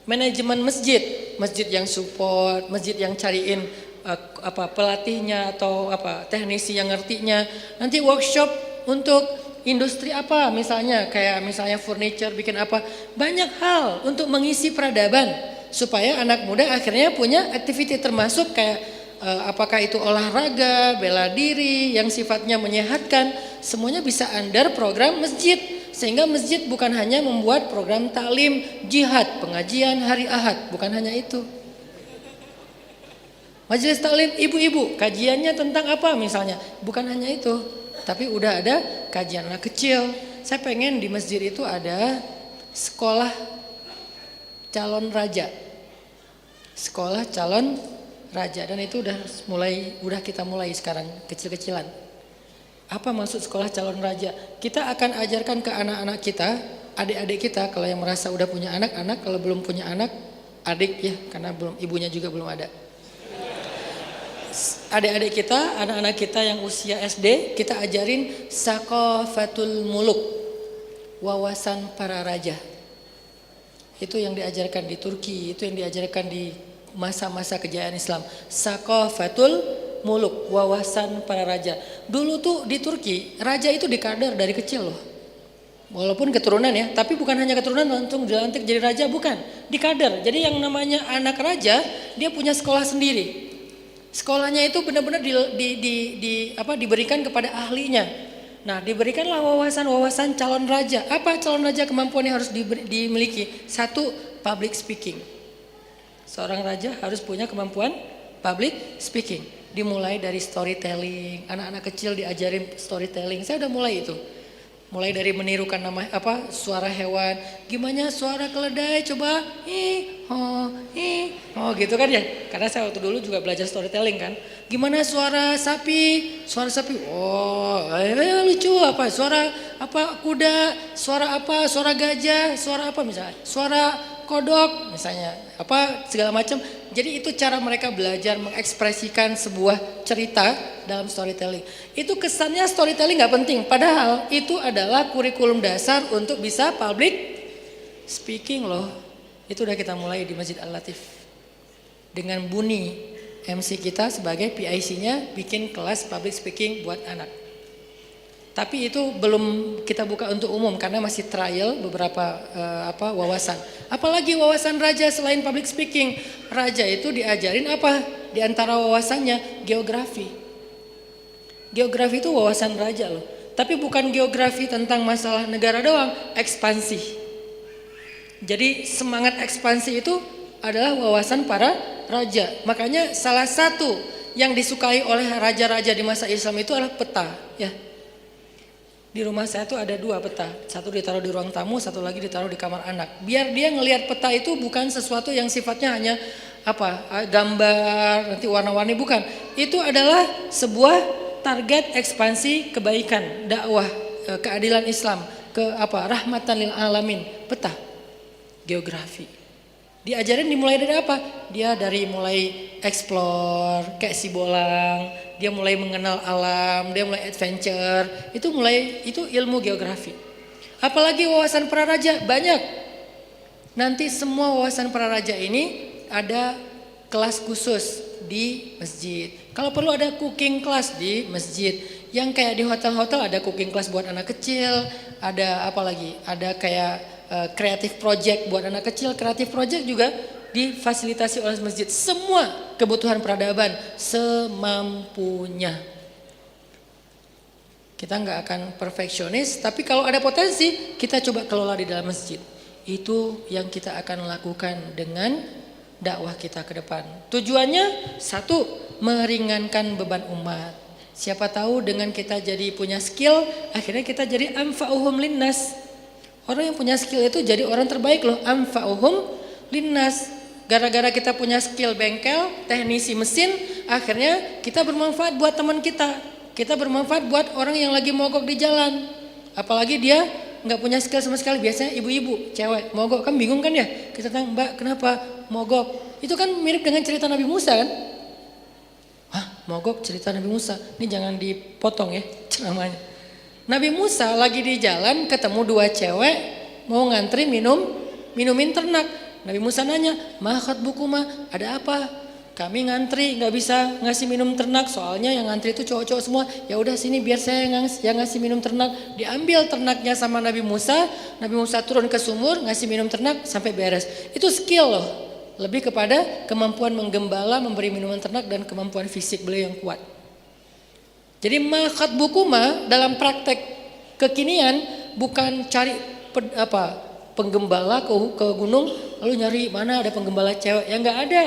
[SPEAKER 1] manajemen masjid yang support, masjid yang cariin pelatihnya atau teknisi yang ngertinya. Nanti workshop untuk industri apa misalnya, kayak misalnya furniture, bikin apa, banyak hal untuk mengisi peradaban supaya anak muda akhirnya punya aktiviti, termasuk kayak apakah itu olahraga, bela diri yang sifatnya menyehatkan, semuanya bisa under program masjid. Sehingga masjid bukan hanya membuat program taklim, jihad, pengajian hari Ahad, bukan hanya itu. Majelis taklim ibu-ibu, kajiannya tentang apa misalnya, bukan hanya itu. Tapi udah ada kajian anak kecil. Saya pengen di masjid itu ada sekolah calon raja. Sekolah calon raja, dan itu udah kita mulai sekarang kecil-kecilan. Apa maksud sekolah calon raja? Kita akan ajarkan ke anak-anak kita, adik-adik kita, kalau yang merasa udah punya anak-anak, kalau belum punya anak, adik ya, karena ibunya juga belum ada. Adik-adik kita, anak-anak kita yang usia SD, kita ajarin Saqafatul Muluk, wawasan para raja. Itu yang diajarkan di Turki, itu yang diajarkan di masa-masa kejayaan Islam. Saqafatul Muluk, wawasan para raja. Dulu tuh di Turki, raja itu dikader dari kecil loh. Walaupun keturunan ya, tapi bukan hanya keturunan langsung dilantik jadi raja, bukan. Dikader. Jadi yang namanya anak raja, dia punya sekolah sendiri. Sekolahnya itu benar-benar diberikan kepada ahlinya. Nah, diberikanlah wawasan-wawasan calon raja. Apa calon raja kemampuan yang harus dimiliki? Satu, public speaking. Seorang raja harus punya kemampuan public speaking. Dimulai dari storytelling. Anak-anak kecil diajarin storytelling. Saya udah mulai itu. Mulai dari menirukan suara hewan, gimana suara keledai, coba gitu kan ya. Karena saya waktu dulu juga belajar storytelling kan. Gimana suara sapi, lucu apa, suara apa kuda, suara gajah, suara apa misalnya, suara kodok misalnya, segala macam. Jadi itu cara mereka belajar mengekspresikan sebuah cerita dalam storytelling. Itu kesannya storytelling gak penting, padahal itu adalah kurikulum dasar untuk bisa public speaking loh. Itu udah kita mulai di Masjid Al-Latif. Dengan Buni, MC kita sebagai PIC-nya bikin kelas public speaking buat anak. Tapi itu belum kita buka untuk umum karena masih trial beberapa wawasan. Apalagi wawasan raja selain public speaking. Raja itu diajarin apa? Di antara wawasannya geografi. Geografi itu wawasan raja loh. Tapi bukan geografi tentang masalah negara doang, ekspansi. Jadi semangat ekspansi itu adalah wawasan para raja. Makanya salah satu yang disukai oleh raja-raja di masa Islam itu adalah peta, ya. Di rumah saya tuh ada 2 peta, satu ditaruh di ruang tamu, satu lagi ditaruh di kamar anak. Biar dia ngelihat peta itu bukan sesuatu yang sifatnya hanya gambar, nanti warna-warni, bukan. Itu adalah sebuah target ekspansi kebaikan, dakwah, keadilan Islam, rahmatan lil alamin, peta, geografi. Diajarin dimulai dari apa? Dia dari mulai explore, kayak si Bolang, dia mulai mengenal alam, dia mulai adventure, itu ilmu geografi. Apalagi wawasan praraja banyak. Nanti semua wawasan praraja ini ada kelas khusus di masjid. Kalau perlu ada cooking class di masjid. Yang kayak di hotel-hotel ada cooking class buat anak kecil, ada apa lagi? Ada kayak creative project buat anak kecil. Creative project juga difasilitasi oleh masjid. Semua kebutuhan peradaban semampunya. Kita nggak akan perfeksionis, tapi kalau ada potensi kita coba kelola di dalam masjid. Itu yang kita akan lakukan dengan dakwah kita ke depan. Tujuannya satu, meringankan beban umat. Siapa tahu dengan kita jadi punya skill, akhirnya kita jadi anfa'uhum linnas. Orang yang punya skill itu jadi orang terbaik loh, anfa'uhum linnas. Gara-gara kita punya skill bengkel, teknisi mesin, akhirnya kita bermanfaat buat teman kita. Kita bermanfaat buat orang yang lagi mogok di jalan. Apalagi dia nggak punya skill sama sekali. Biasanya ibu-ibu, cewek mogok, kan bingung kan ya? Kita tanya, Mbak kenapa mogok? Itu kan mirip dengan cerita Nabi Musa kan? Hah, mogok cerita Nabi Musa? Ini jangan dipotong ya ceramahnya. Nabi Musa lagi di jalan ketemu 2 cewek mau ngantri minumin ternak. Nabi Musa nanya, "Mahat bukuma, ada apa? Kami ngantri nggak bisa ngasih minum ternak, soalnya yang ngantri itu cowok-cowok semua. Ya udah sini biar saya yang ngasih minum ternak." Diambil ternaknya sama Nabi Musa. Nabi Musa turun ke sumur ngasih minum ternak sampai beres. Itu skill loh. Lebih kepada kemampuan menggembala, memberi minuman ternak, dan kemampuan fisik beliau yang kuat. Jadi mahat bukuma dalam praktek kekinian bukan cari penggembala ke gunung lalu nyari mana ada penggembala cewek, yang nggak ada.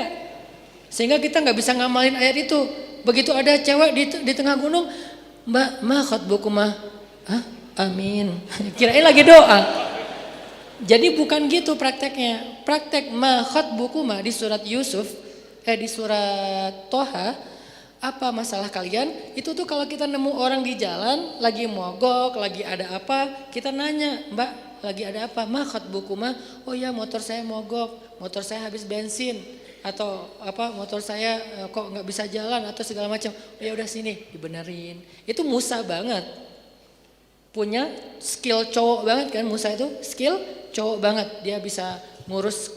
[SPEAKER 1] Sehingga kita nggak bisa ngamalin ayat itu. Begitu ada cewek di tengah gunung, Mbak mahat bukuma, amin. Kirain lagi doa. Jadi bukan gitu prakteknya. Praktek mahat bukuma di surat Yusuf, di surat Toha. Apa masalah kalian? Itu tuh kalau kita nemu orang di jalan lagi mogok, lagi ada apa, kita nanya, Mbak lagi ada apa? Mahat bukuma, oh ya motor saya mogok, motor saya habis bensin, atau motor saya kok nggak bisa jalan atau segala macam. Oh, ya udah sini dibenerin. Itu Musa banget, punya skill cowok banget kan. Musa itu skill cowok banget, dia bisa ngurus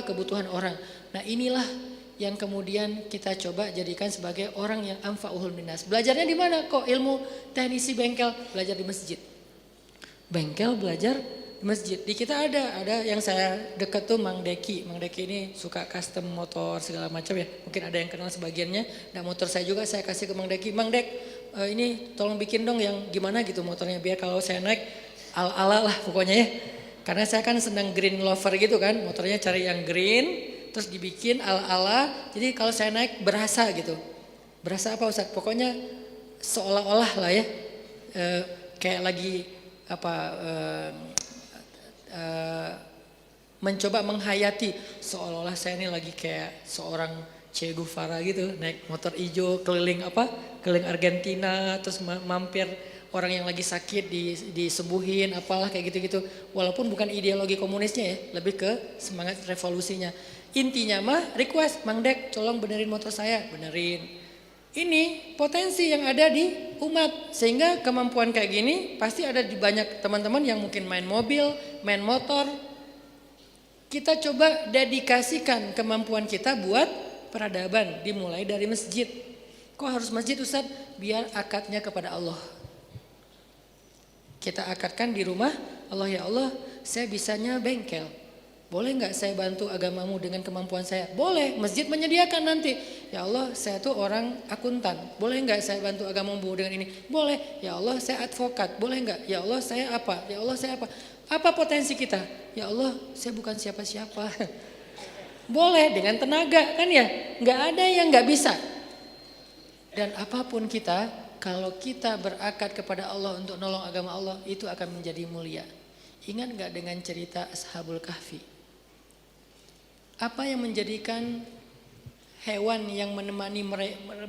[SPEAKER 1] kebutuhan orang. Nah inilah yang kemudian kita coba jadikan sebagai orang yang anfa'uhum linnas. Belajarnya di mana kok ilmu teknisi bengkel? Belajar di masjid. bengkel belajar di masjid. Di kita ada yang saya dekat tuh Mang Deki. Mang Deki ini suka custom motor segala macam ya. Mungkin ada yang kenal sebagiannya. Nah motor saya juga saya kasih ke Mang Deki. Mang Dek, ini tolong bikin dong yang gimana gitu motornya biar kalau saya naik ala-ala lah pokoknya ya. Karena saya kan senang green lover gitu kan. Motornya cari yang green terus dibikin ala-ala. Jadi kalau saya naik berasa gitu. Berasa apa Ustaz? Pokoknya seolah-olah lah ya. Kayak lagi mencoba menghayati seolah-olah saya ini lagi kayak seorang Che Guevara gitu naik motor hijau keliling Argentina terus mampir orang yang lagi sakit disembuhin apalah kayak gitu-gitu walaupun bukan ideologi komunisnya ya lebih ke semangat revolusinya intinya mah request Mang Dek tolong benerin motor saya benerin. Ini potensi yang ada di umat sehingga kemampuan kayak gini pasti ada di banyak teman-teman yang mungkin main mobil, main motor. Kita coba dedikasikan kemampuan kita buat peradaban dimulai dari masjid. Kok harus masjid Ustaz? Biar akadnya kepada Allah. Kita akadkan di rumah, Allah ya Allah saya bisanya bengkel. Boleh nggak saya bantu agamamu dengan kemampuan saya? Boleh, masjid menyediakan nanti. Ya Allah, saya tuh orang akuntan. Boleh nggak saya bantu agamamu dengan ini? Boleh. Ya Allah, saya advokat. Boleh nggak? Ya Allah, saya apa? Ya Allah, saya apa? Apa potensi kita? Ya Allah, saya bukan siapa-siapa. Boleh dengan tenaga kan ya? Nggak ada yang nggak bisa. Dan apapun kita, kalau kita berakad kepada Allah untuk nolong agama Allah, itu akan menjadi mulia. Ingat nggak dengan cerita Ashabul Kahfi? Apa yang menjadikan hewan yang menemani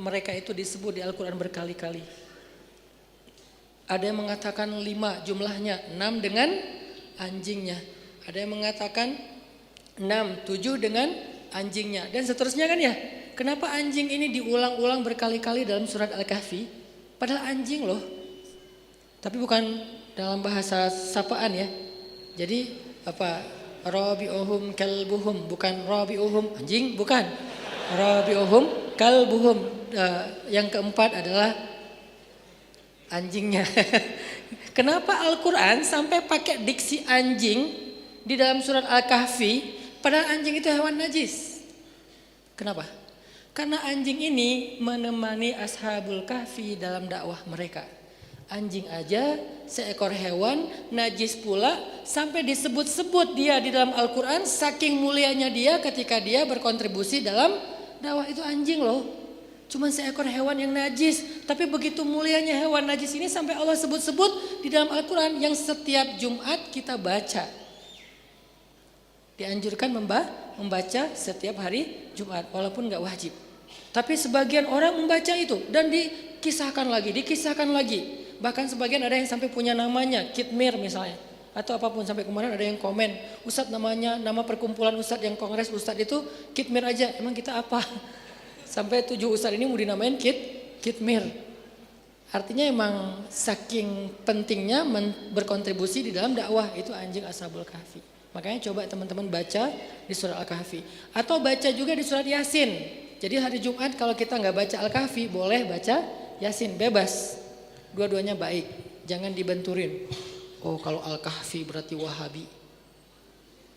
[SPEAKER 1] mereka itu disebut di Al-Quran berkali-kali? Ada yang mengatakan 5 jumlahnya, 6 dengan anjingnya. Ada yang mengatakan 6, 7 dengan anjingnya. Dan seterusnya kan ya. Kenapa anjing ini diulang-ulang berkali-kali dalam surat Al-Kahfi? Padahal anjing loh. Tapi bukan dalam bahasa sapaan ya. Jadi Rabi'uhum kalbuhum, bukan Rabi'uhum anjing, bukan. Rabi'uhum kalbuhum. Yang keempat adalah anjingnya. Kenapa Al-Quran sampai pakai diksi anjing di dalam surat Al-Kahfi, padahal anjing itu hewan najis? Kenapa? Karena anjing ini menemani Ashabul Kahfi dalam dakwah mereka. Anjing aja seekor hewan najis pula sampai disebut-sebut dia di dalam Al-Quran saking mulianya dia ketika dia berkontribusi dalam dakwah itu anjing loh. Cuma seekor hewan yang najis tapi begitu mulianya hewan najis ini sampai Allah sebut-sebut di dalam Al-Quran yang setiap Jumat kita baca. Dianjurkan membaca setiap hari Jumat walaupun gak wajib. Tapi sebagian orang membaca itu dan dikisahkan lagi. Bahkan sebagian ada yang sampai punya namanya, Kitmir misalnya. Atau apapun sampai kemarin ada yang komen, Ustadz namanya, nama perkumpulan Ustadz yang kongres Ustadz itu Kitmir aja. Emang kita apa? Sampai 7 Ustadz ini mau dinamain Kitmir. Artinya emang saking pentingnya berkontribusi di dalam dakwah itu anjing Ashabul Kahfi. Makanya coba teman-teman baca di surat Al-Kahfi. Atau baca juga di surat Yasin. Jadi hari Jumat kalau kita nggak baca Al-Kahfi boleh baca Yasin, bebas. Dua-duanya baik, jangan dibenturin. Oh kalau Al-Kahfi berarti Wahabi.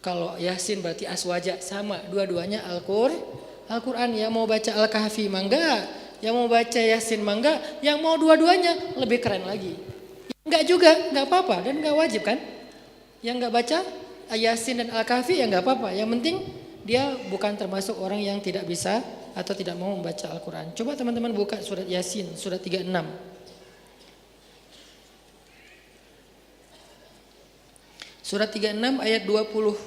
[SPEAKER 1] Kalau Yasin berarti Aswaja, sama. Dua-duanya Al-Quran. Yang mau baca Al-Kahfi mangga, yang mau baca Yasin mangga, yang mau dua-duanya lebih keren lagi. Enggak juga, enggak apa-apa dan enggak wajib kan. Yang enggak baca Yasin dan Al-Kahfi ya enggak apa-apa. Yang penting dia bukan termasuk orang yang tidak bisa atau tidak mau membaca Al-Quran. Coba teman-teman buka surat Yasin, surat 36. Surat 36 ayat 20.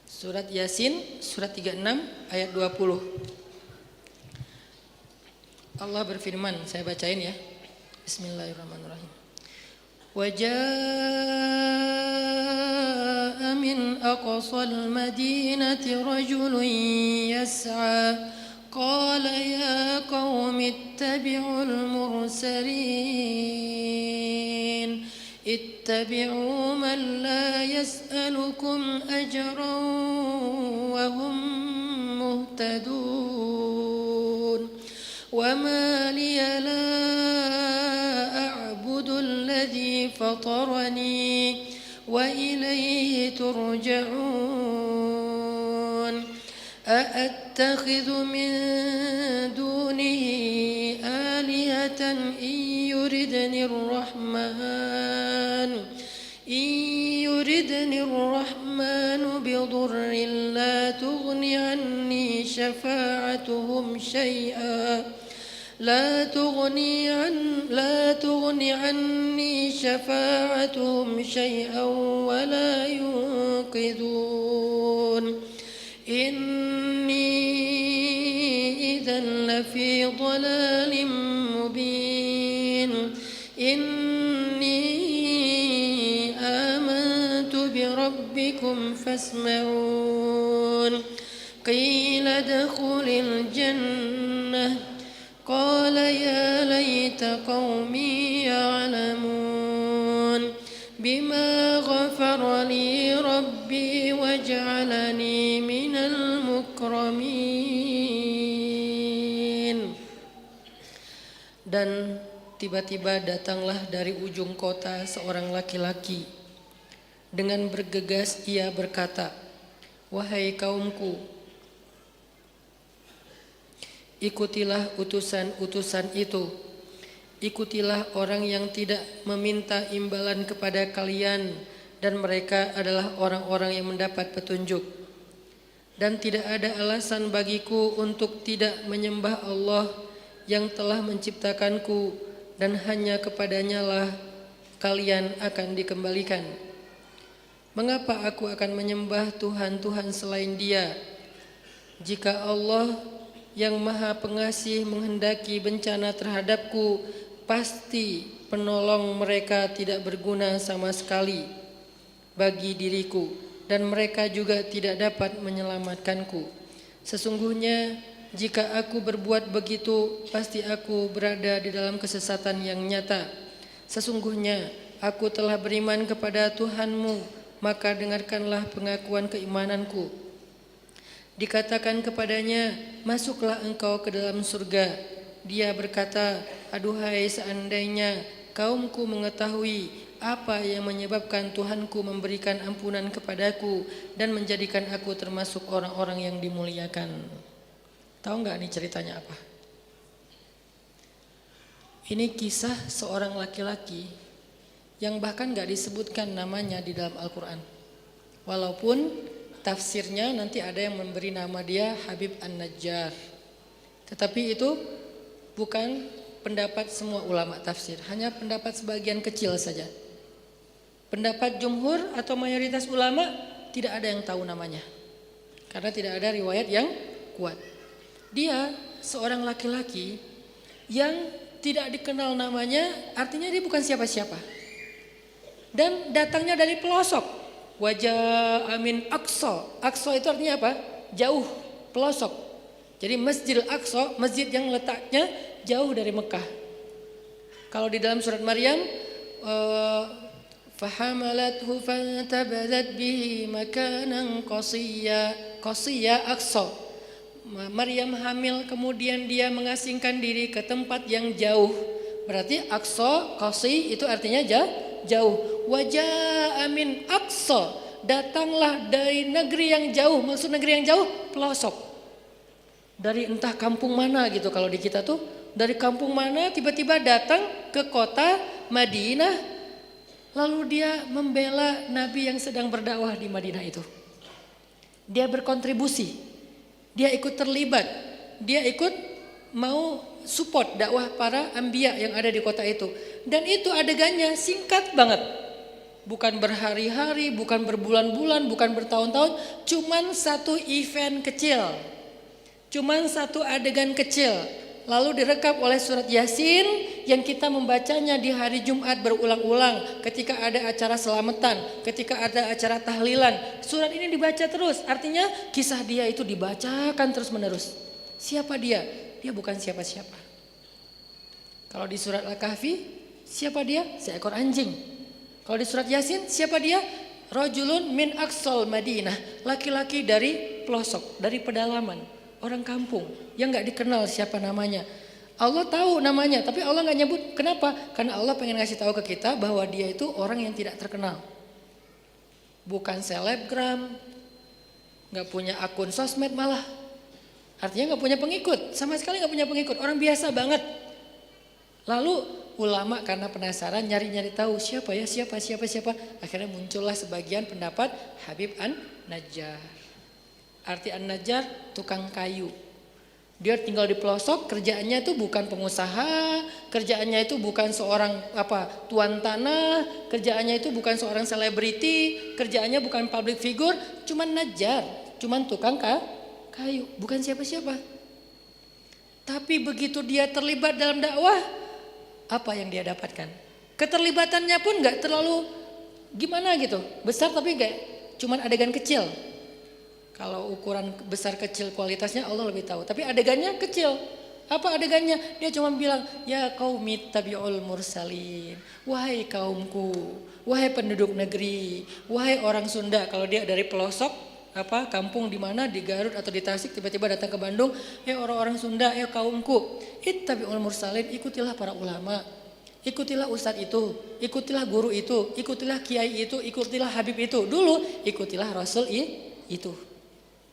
[SPEAKER 1] Surat Yasin, surat 36 ayat 20. Allah berfirman, saya bacain ya. Bismillahirrahmanirrahim. وَجَاءَ مِنْ أَقْصَى الْمَدِينَةِ رَجُلٌ يَسْعَى قَالَ يَا قَوْمِ اتَّبِعُوا الْمُرْسَلِينَ اتَّبِعُوا مَنْ لَا يَسْأَلُكُمْ أَجْرًا وَهُمْ مُهْتَدُونَ وَمَا لِيَ لَا أَعْبُدُ الَّذِي الذي فطرني وإليه ترجعون أأتخذ من دونه آلهة إن يردني الرحمن بضر لا تغني عني شفاعتهم شيئا ولا ينقذون إني إذا لفي ضلال مبين إني آمنت بربكم فاسمعون قيل ادخل الجنة قال يا ليت قومي يعلمون بما غفر لي ربي وجعلني من المكرمين. Dan tiba-tiba datanglah dari ujung kota seorang laki-laki. Dengan bergegas ia berkata, "Wahai kaumku, ikutilah utusan-utusan itu. Ikutilah orang yang tidak meminta imbalan kepada kalian, dan mereka adalah orang-orang yang mendapat petunjuk. Dan tidak ada alasan bagiku untuk tidak menyembah Allah yang telah menciptakanku, dan hanya kepadanya lah kalian akan dikembalikan. Mengapa aku akan menyembah Tuhan-Tuhan selain Dia? Jika Allah yang Maha Pengasih menghendaki bencana terhadapku, pasti penolong mereka tidak berguna sama sekali bagi diriku, dan mereka juga tidak dapat menyelamatkanku. Sesungguhnya jika aku berbuat begitu, pasti aku berada di dalam kesesatan yang nyata. Sesungguhnya aku telah beriman kepada Tuhanmu, maka dengarkanlah pengakuan keimananku. Dikatakan kepadanya, masuklah engkau ke dalam surga. Dia berkata, aduhai seandainya kaumku mengetahui apa yang menyebabkan Tuhanku memberikan ampunan kepadaku dan menjadikan aku termasuk orang-orang yang dimuliakan." Tahu nggak nih ceritanya apa? Ini kisah seorang laki-laki yang bahkan nggak disebutkan namanya di dalam Al-Quran. Walaupun tafsirnya nanti ada yang memberi nama dia Habib An-Najjar. Tetapi itu bukan pendapat semua ulama tafsir, hanya pendapat sebagian kecil saja. Pendapat jumhur atau mayoritas ulama tidak ada yang tahu namanya, karena tidak ada riwayat yang kuat. Dia seorang laki-laki yang tidak dikenal namanya, artinya dia bukan siapa-siapa. Dan datangnya dari pelosok. Wajah Amin Aqsa. Aqsa itu artinya apa? Jauh, pelosok. Jadi Masjidil Aqsa, masjid yang letaknya jauh dari Mekah. Kalau di dalam surat Maryam, fahamalathu fantabadat bihi makanan qasiyya. Qasiyya Aqsa. Maryam hamil, kemudian dia mengasingkan diri ke tempat yang jauh. Berarti Aqsa, Qasi itu artinya jauh. Wajah Amin Aqsa, datanglah dari negeri yang jauh. Maksud negeri yang jauh, pelosok. Dari entah kampung mana gitu, kalau di kita tuh dari kampung mana tiba-tiba datang ke kota Madinah. Lalu dia membela Nabi yang sedang berdakwah di Madinah itu. Dia berkontribusi, dia ikut terlibat, dia ikut mau support dakwah para anbiya yang ada di kota itu. Dan itu adegannya singkat banget. Bukan berhari-hari, bukan berbulan-bulan, bukan bertahun-tahun, cuman satu event kecil. Cuman satu adegan kecil. Lalu direkam oleh surat Yasin yang kita membacanya di hari Jumat berulang-ulang, ketika ada acara selamatan, ketika ada acara tahlilan. Surat ini dibaca terus, artinya kisah dia itu dibacakan terus-menerus. Siapa dia? Dia bukan siapa-siapa. Kalau di surat Al-Kahfi, siapa dia? Seekor anjing. Kalau di surat Yasin, siapa dia? Rajulun min aqsal Madinah, laki-laki dari pelosok, dari pedalaman, orang kampung yang nggak dikenal siapa namanya. Allah tahu namanya, tapi Allah nggak nyebut. Kenapa? Karena Allah pengen ngasih tahu ke kita bahwa dia itu orang yang tidak terkenal. Bukan selebgram, nggak punya akun sosmed malah. Artinya nggak punya pengikut, sama sekali nggak punya pengikut. Orang biasa banget. Lalu ulama karena penasaran nyari-nyari tahu siapa. Akhirnya muncullah sebagian pendapat Habib An-Najjar. Arti An-Najjar tukang kayu. Dia tinggal di pelosok, kerjaannya itu bukan pengusaha, kerjaannya itu bukan seorang tuan tanah, kerjaannya itu bukan seorang selebriti, kerjaannya bukan public figure, cuman Najjar, cuman tukang kayu, bukan siapa-siapa. Tapi begitu dia terlibat dalam dakwah, apa yang dia dapatkan? Keterlibatannya pun nggak terlalu gimana gitu, besar tapi nggak, cuman adegan kecil. Kalau ukuran besar kecil kualitasnya Allah lebih tahu. Tapi adegannya kecil. Apa adegannya? Dia cuma bilang, ya qaumi tabi'ul mursalin. Wahai kaumku, wahai penduduk negeri, wahai orang Sunda. Kalau dia dari pelosok, kampung di mana, di Garut atau di Tasik, tiba-tiba datang ke Bandung, ya orang-orang Sunda, ya kaumku, ittabi'ul mursalin, ikutilah para ulama. Ikutilah ustadz itu, ikutilah guru itu, ikutilah kiai itu, ikutilah habib itu. Dulu ikutilah rasul itu.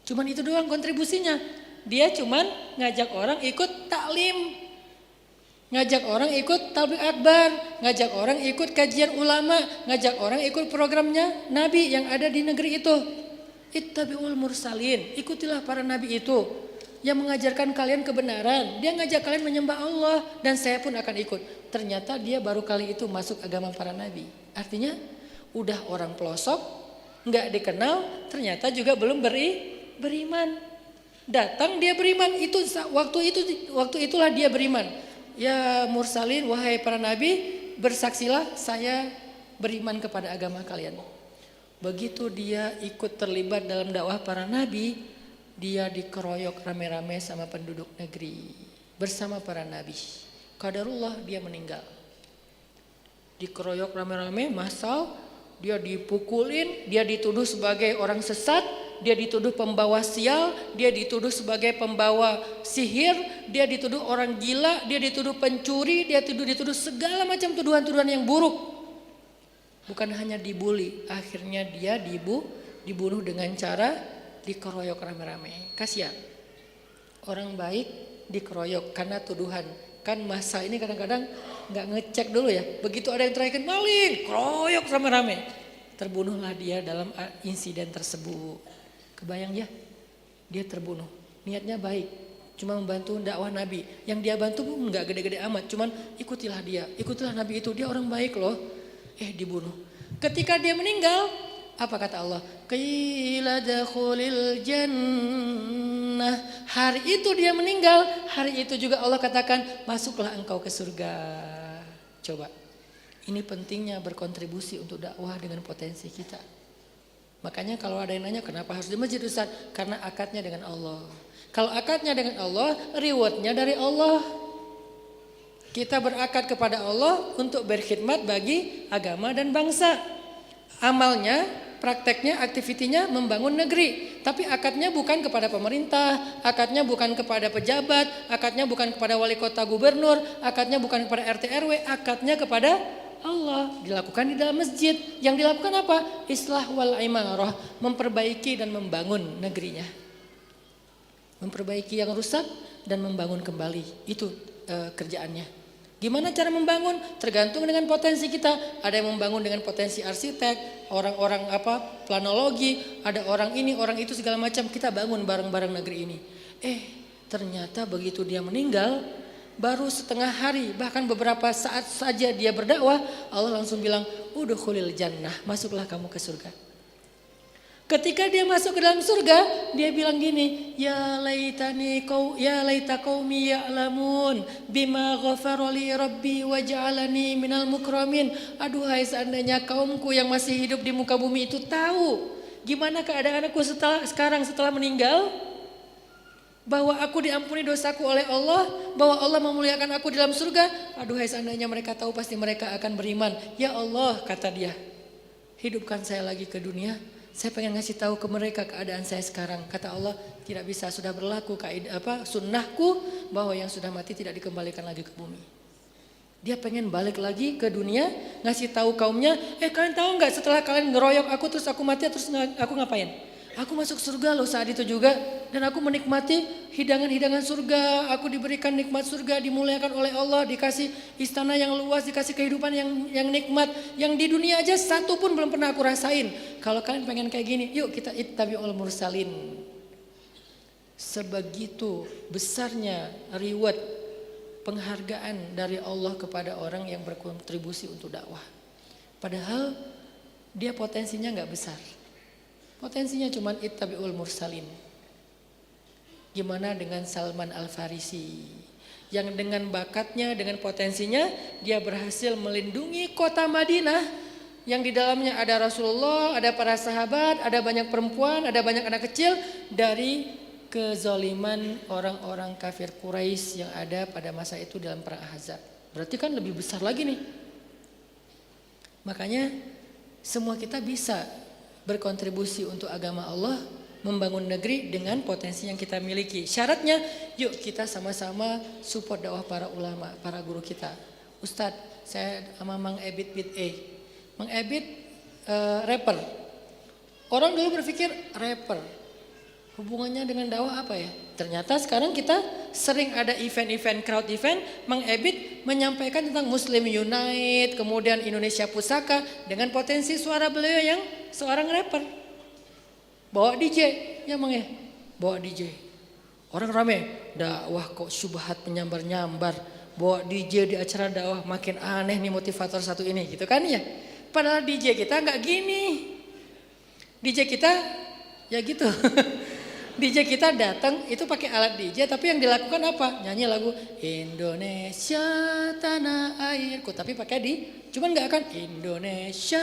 [SPEAKER 1] Cuman itu doang kontribusinya. Dia cuman ngajak orang ikut taklim, ngajak orang ikut tabligh akbar, ngajak orang ikut kajian ulama, ngajak orang ikut programnya Nabi yang ada di negeri itu. Ittabi'ul mursalin, ikutilah para Nabi itu yang mengajarkan kalian kebenaran. Dia ngajak kalian menyembah Allah dan saya pun akan ikut. Ternyata dia baru kali itu masuk agama para Nabi. Artinya udah orang pelosok, nggak dikenal, ternyata juga belum beriman. Datang dia beriman, itu waktu itulah dia beriman. Ya mursalin, wahai para nabi, bersaksilah saya beriman kepada agama kalian. Begitu dia ikut terlibat dalam dakwah para nabi, dia dikeroyok rame-rame sama penduduk negeri bersama para nabi. Qadarullah dia meninggal. Dikeroyok rame-rame, massal, dia dipukulin, dia dituduh sebagai orang sesat, dia dituduh pembawa sial, dia dituduh sebagai pembawa sihir, dia dituduh orang gila, dia dituduh pencuri, dia dituduh segala macam tuduhan-tuduhan yang buruk. Bukan hanya dibully, akhirnya dia dibunuh dengan cara dikeroyok rame-rame. Kasihan. Orang baik dikeroyok karena tuduhan. Kan masa ini kadang-kadang nggak ngecek dulu ya. Begitu ada yang teriakin maling, keroyok rame-rame. Terbunuhlah dia dalam insiden tersebut. Kebayang ya, dia terbunuh. Niatnya baik, cuma membantu dakwah Nabi. Yang dia bantu pun nggak gede-gede amat, cuman ikutilah dia, ikutilah Nabi itu, dia orang baik loh. Dibunuh. Ketika dia meninggal, apa kata Allah? Qila dakhulil jannah. Hari itu dia meninggal, hari itu juga Allah katakan masuklah engkau ke surga. Coba, ini pentingnya berkontribusi untuk dakwah dengan potensi kita. Makanya kalau ada yang nanya kenapa harus di masjid Ustaz? Karena akadnya dengan Allah. Kalau akadnya dengan Allah, rewardnya dari Allah. Kita berakad kepada Allah untuk berkhidmat bagi agama dan bangsa. Amalnya, prakteknya, aktivitinya membangun negeri. Tapi akadnya bukan kepada pemerintah, akadnya bukan kepada pejabat, akadnya bukan kepada wali kota gubernur, akadnya bukan kepada RT RW, akadnya kepada Allah. Dilakukan di dalam masjid. Yang dilakukan apa? Islah wal imarah, memperbaiki dan membangun negerinya. Memperbaiki yang rusak dan membangun kembali. Itu kerjaannya. Gimana cara membangun? Tergantung dengan potensi kita. Ada yang membangun dengan potensi arsitek, orang-orang planologi, ada orang ini, orang itu segala macam. Kita bangun bareng-bareng negeri ini. Ternyata begitu dia meninggal, baru setengah hari, bahkan beberapa saat saja dia berdakwah, Allah langsung bilang, udkhulil jannah, masuklah kamu ke surga. Ketika dia masuk ke dalam surga, dia bilang gini, ya laita qaumi ya'lamun bima ghafara li rabbi wa ja'alani minal mukramin. Aduhai seandainya kaumku yang masih hidup di muka bumi itu tahu gimana keadaan aku setelah meninggal, bahwa aku diampuni dosaku oleh Allah, bahwa Allah memuliakan aku di dalam surga. Aduhai seandainya mereka tahu, pasti mereka akan beriman. Ya Allah, kata dia, hidupkan saya lagi ke dunia, Saya pengen ngasih tahu ke mereka keadaan saya sekarang. Kata Allah, tidak bisa, sudah berlaku sunnahku bahwa yang sudah mati tidak dikembalikan lagi ke bumi. Dia pengen balik lagi ke dunia, ngasih tahu kaumnya, kalian tahu nggak setelah kalian ngeroyok aku terus aku mati terus aku ngapain? Aku masuk surga loh saat itu juga, dan aku menikmati hidangan-hidangan surga. Aku diberikan nikmat surga, dimuliakan oleh Allah, dikasih istana yang luas, dikasih kehidupan yang nikmat, yang di dunia aja satu pun belum pernah aku rasain. Kalau kalian pengen kayak gini, yuk kita ittabi'ul mursalin. Sebegitu besarnya reward, penghargaan dari Allah kepada orang yang berkontribusi untuk dakwah. Padahal dia potensinya nggak besar. Potensinya cuma ittabi'ul mursalin. Gimana dengan Salman Al-Farisi yang dengan bakatnya, dengan potensinya dia berhasil melindungi kota Madinah yang di dalamnya ada Rasulullah, ada para sahabat, ada banyak perempuan, ada banyak anak kecil dari kezaliman orang-orang kafir Quraisy yang ada pada masa itu dalam perang Ahzab. Berarti kan lebih besar lagi nih. Makanya semua kita bisa berkontribusi untuk agama Allah, membangun negeri dengan potensi yang kita miliki. Syaratnya, yuk kita sama-sama support dakwah para ulama, para guru kita. Ustadz, saya sama Mang Ebit Mang Ebit rapper. Orang dulu berpikir rapper, hubungannya dengan dakwah apa ya? Ternyata sekarang kita sering ada event-event, crowd event. Mang Ebit menyampaikan tentang Muslim Unite, kemudian Indonesia Pusaka dengan potensi suara beliau yang seorang rapper. Bawa DJ, ya Mang ya, bawa DJ. Orang rame, dakwah kok syubhat menyambar-nyambar. Bawa DJ di acara dakwah, makin aneh nih motivator satu ini, gitu kan ya. Padahal DJ kita nggak gini. DJ kita ya gitu. DJ kita datang itu pakai alat DJ, tapi yang dilakukan apa? Nyanyi lagu Indonesia tanah airku, tapi pakai cuman nggak akan Indonesia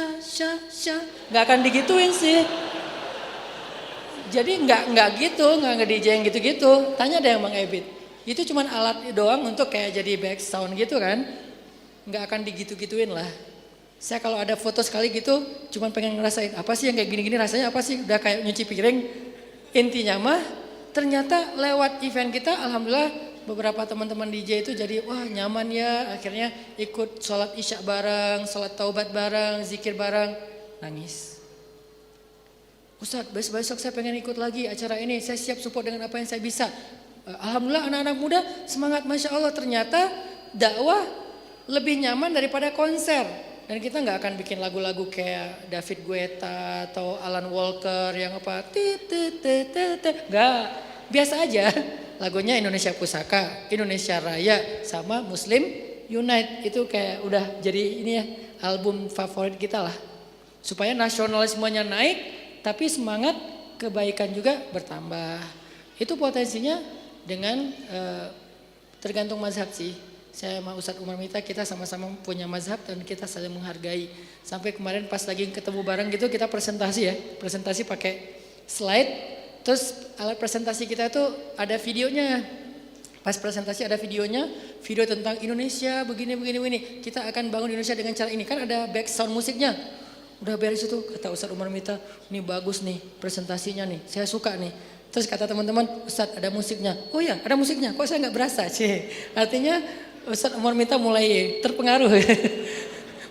[SPEAKER 1] nggak akan digituin sih. Jadi nggak gitu, nggak nge-DJ yang gitu-gitu. Tanya deh yang Bang Ebit. Itu cuman alat doang untuk kayak jadi back sound gitu kan. Nggak akan digitu-gituin lah. Saya kalau ada foto sekali gitu, cuman pengen ngerasain apa sih yang kayak gini-gini rasanya apa sih? Udah kayak nyuci piring. Intinya mah ternyata lewat event kita, alhamdulillah beberapa teman-teman DJ itu jadi wah nyaman ya. Akhirnya ikut sholat isya bareng, sholat taubat bareng, zikir bareng, nangis. Ustadz, besok saya pengen ikut lagi acara ini, saya siap support dengan apa yang saya bisa. Alhamdulillah anak-anak muda semangat, Masya Allah. Ternyata dakwah lebih nyaman daripada konser. Dan kita nggak akan bikin lagu-lagu kayak David Guetta atau Alan Walker yang apa, nggak, biasa aja. Lagunya Indonesia Pusaka, Indonesia Raya, sama Muslim Unite. Itu kayak udah jadi ini ya, album favorit kita lah. Supaya nasionalismenya naik, tapi semangat kebaikan juga bertambah. Itu potensinya dengan tergantung mazhab sih. Saya sama Ustadz Umar Mita kita sama-sama punya mazhab dan kita saling menghargai. Sampai kemarin pas lagi ketemu bareng gitu kita presentasi ya. Presentasi pakai slide. Terus alat presentasi kita itu ada videonya. Pas presentasi ada videonya. Video tentang Indonesia begini. Kita akan bangun Indonesia dengan cara ini. Kan ada back sound musiknya. Udah beres itu kata Ustadz Umar Mita. Ini bagus nih presentasinya nih. Saya suka nih. Terus kata teman-teman, Ustadz ada musiknya. Oh ya ada musiknya. Kok saya nggak berasa sih? Artinya Ustadz Umar Mita mulai terpengaruh,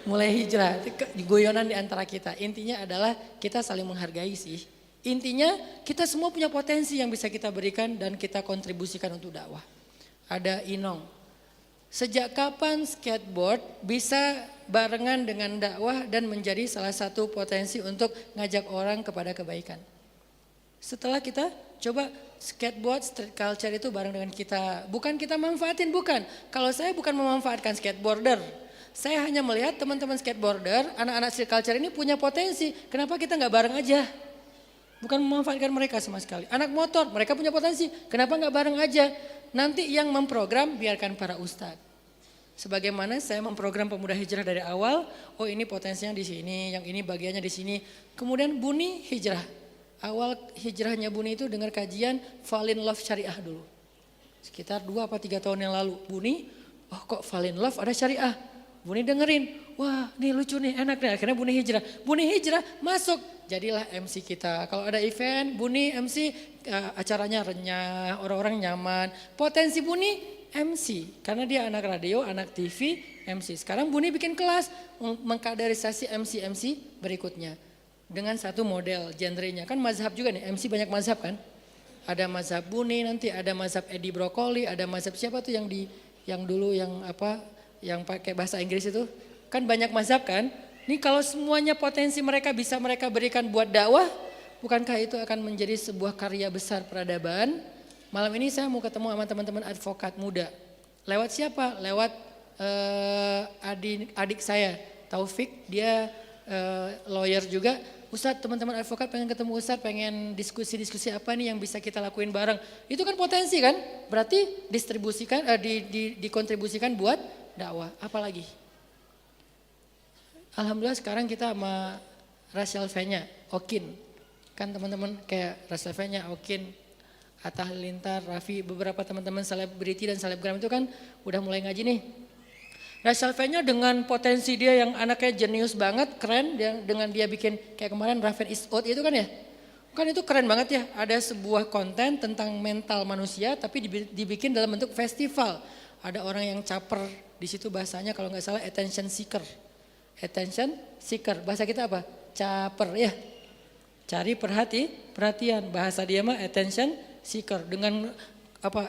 [SPEAKER 1] mulai hijrah, goyonan di antara kita. Intinya adalah kita saling menghargai sih. Intinya kita semua punya potensi yang bisa kita berikan dan kita kontribusikan untuk dakwah. Ada Inong. Sejak kapan skateboard bisa barengan dengan dakwah dan menjadi salah satu potensi untuk ngajak orang kepada kebaikan? Setelah kita coba skateboard, street culture itu bareng dengan kita. Bukan kita manfaatin, bukan. Kalau saya bukan memanfaatkan skateboarder. Saya hanya melihat teman-teman skateboarder, anak-anak street culture ini punya potensi. Kenapa kita nggak bareng aja? Bukan memanfaatkan mereka sama sekali. Anak motor, mereka punya potensi. Kenapa nggak bareng aja? Nanti yang memprogram biarkan para ustadz. Sebagaimana saya memprogram pemuda hijrah dari awal. Oh ini potensinya di sini, yang ini bagiannya di sini. Kemudian Buni hijrah. Awal hijrahnya Buni itu dengar kajian Fall in Love Syariah dulu. Sekitar 2 atau 3 tahun yang lalu. Buni, oh kok Fall in Love ada syariah. Buni dengerin, wah nih lucu nih, enak nih. Akhirnya Buni Hijrah. Buni Hijrah masuk, jadilah MC kita. Kalau ada event, Buni MC, acaranya renyah, orang-orang nyaman. Potensi Buni MC, karena dia anak radio, anak TV, MC. Sekarang Buni bikin kelas, mengkaderisasi MC-MC berikutnya. Dengan satu model, genrenya. Kan mazhab juga nih, MC banyak mazhab kan. Ada mazhab Buni, nanti ada mazhab Edi Brokoli, ada mazhab siapa tuh yang dulu yang pakai bahasa Inggris itu. Kan banyak mazhab kan. Ini kalau semuanya potensi mereka bisa mereka berikan buat dakwah, bukankah itu akan menjadi sebuah karya besar peradaban? Malam ini saya mau ketemu sama teman-teman advokat muda. Lewat siapa? Lewat adik saya, Taufik, dia lawyer juga. Ustadz, teman-teman advokat pengen ketemu Ustadz, pengen diskusi-diskusi apa nih yang bisa kita lakuin bareng. Itu kan potensi kan? Berarti dikontribusikan buat dakwah. Apalagi? Alhamdulillah sekarang kita sama Rachel V-nya, Okin. Kan teman-teman kayak Rachel V-nya, Okin, Atta Halilintar, Raffi, beberapa teman-teman selebriti dan selebgram itu kan udah mulai ngaji nih. Rachel V-nya dengan potensi dia yang anaknya jenius banget, keren, dengan dia bikin kayak kemarin Raven is Out itu kan ya. Kan itu keren banget ya, ada sebuah konten tentang mental manusia tapi dibikin dalam bentuk festival. Ada orang yang caper, di situ bahasanya kalau nggak salah attention seeker. Attention seeker, bahasa kita apa? Caper ya. Cari perhatian, bahasa dia mah attention seeker dengan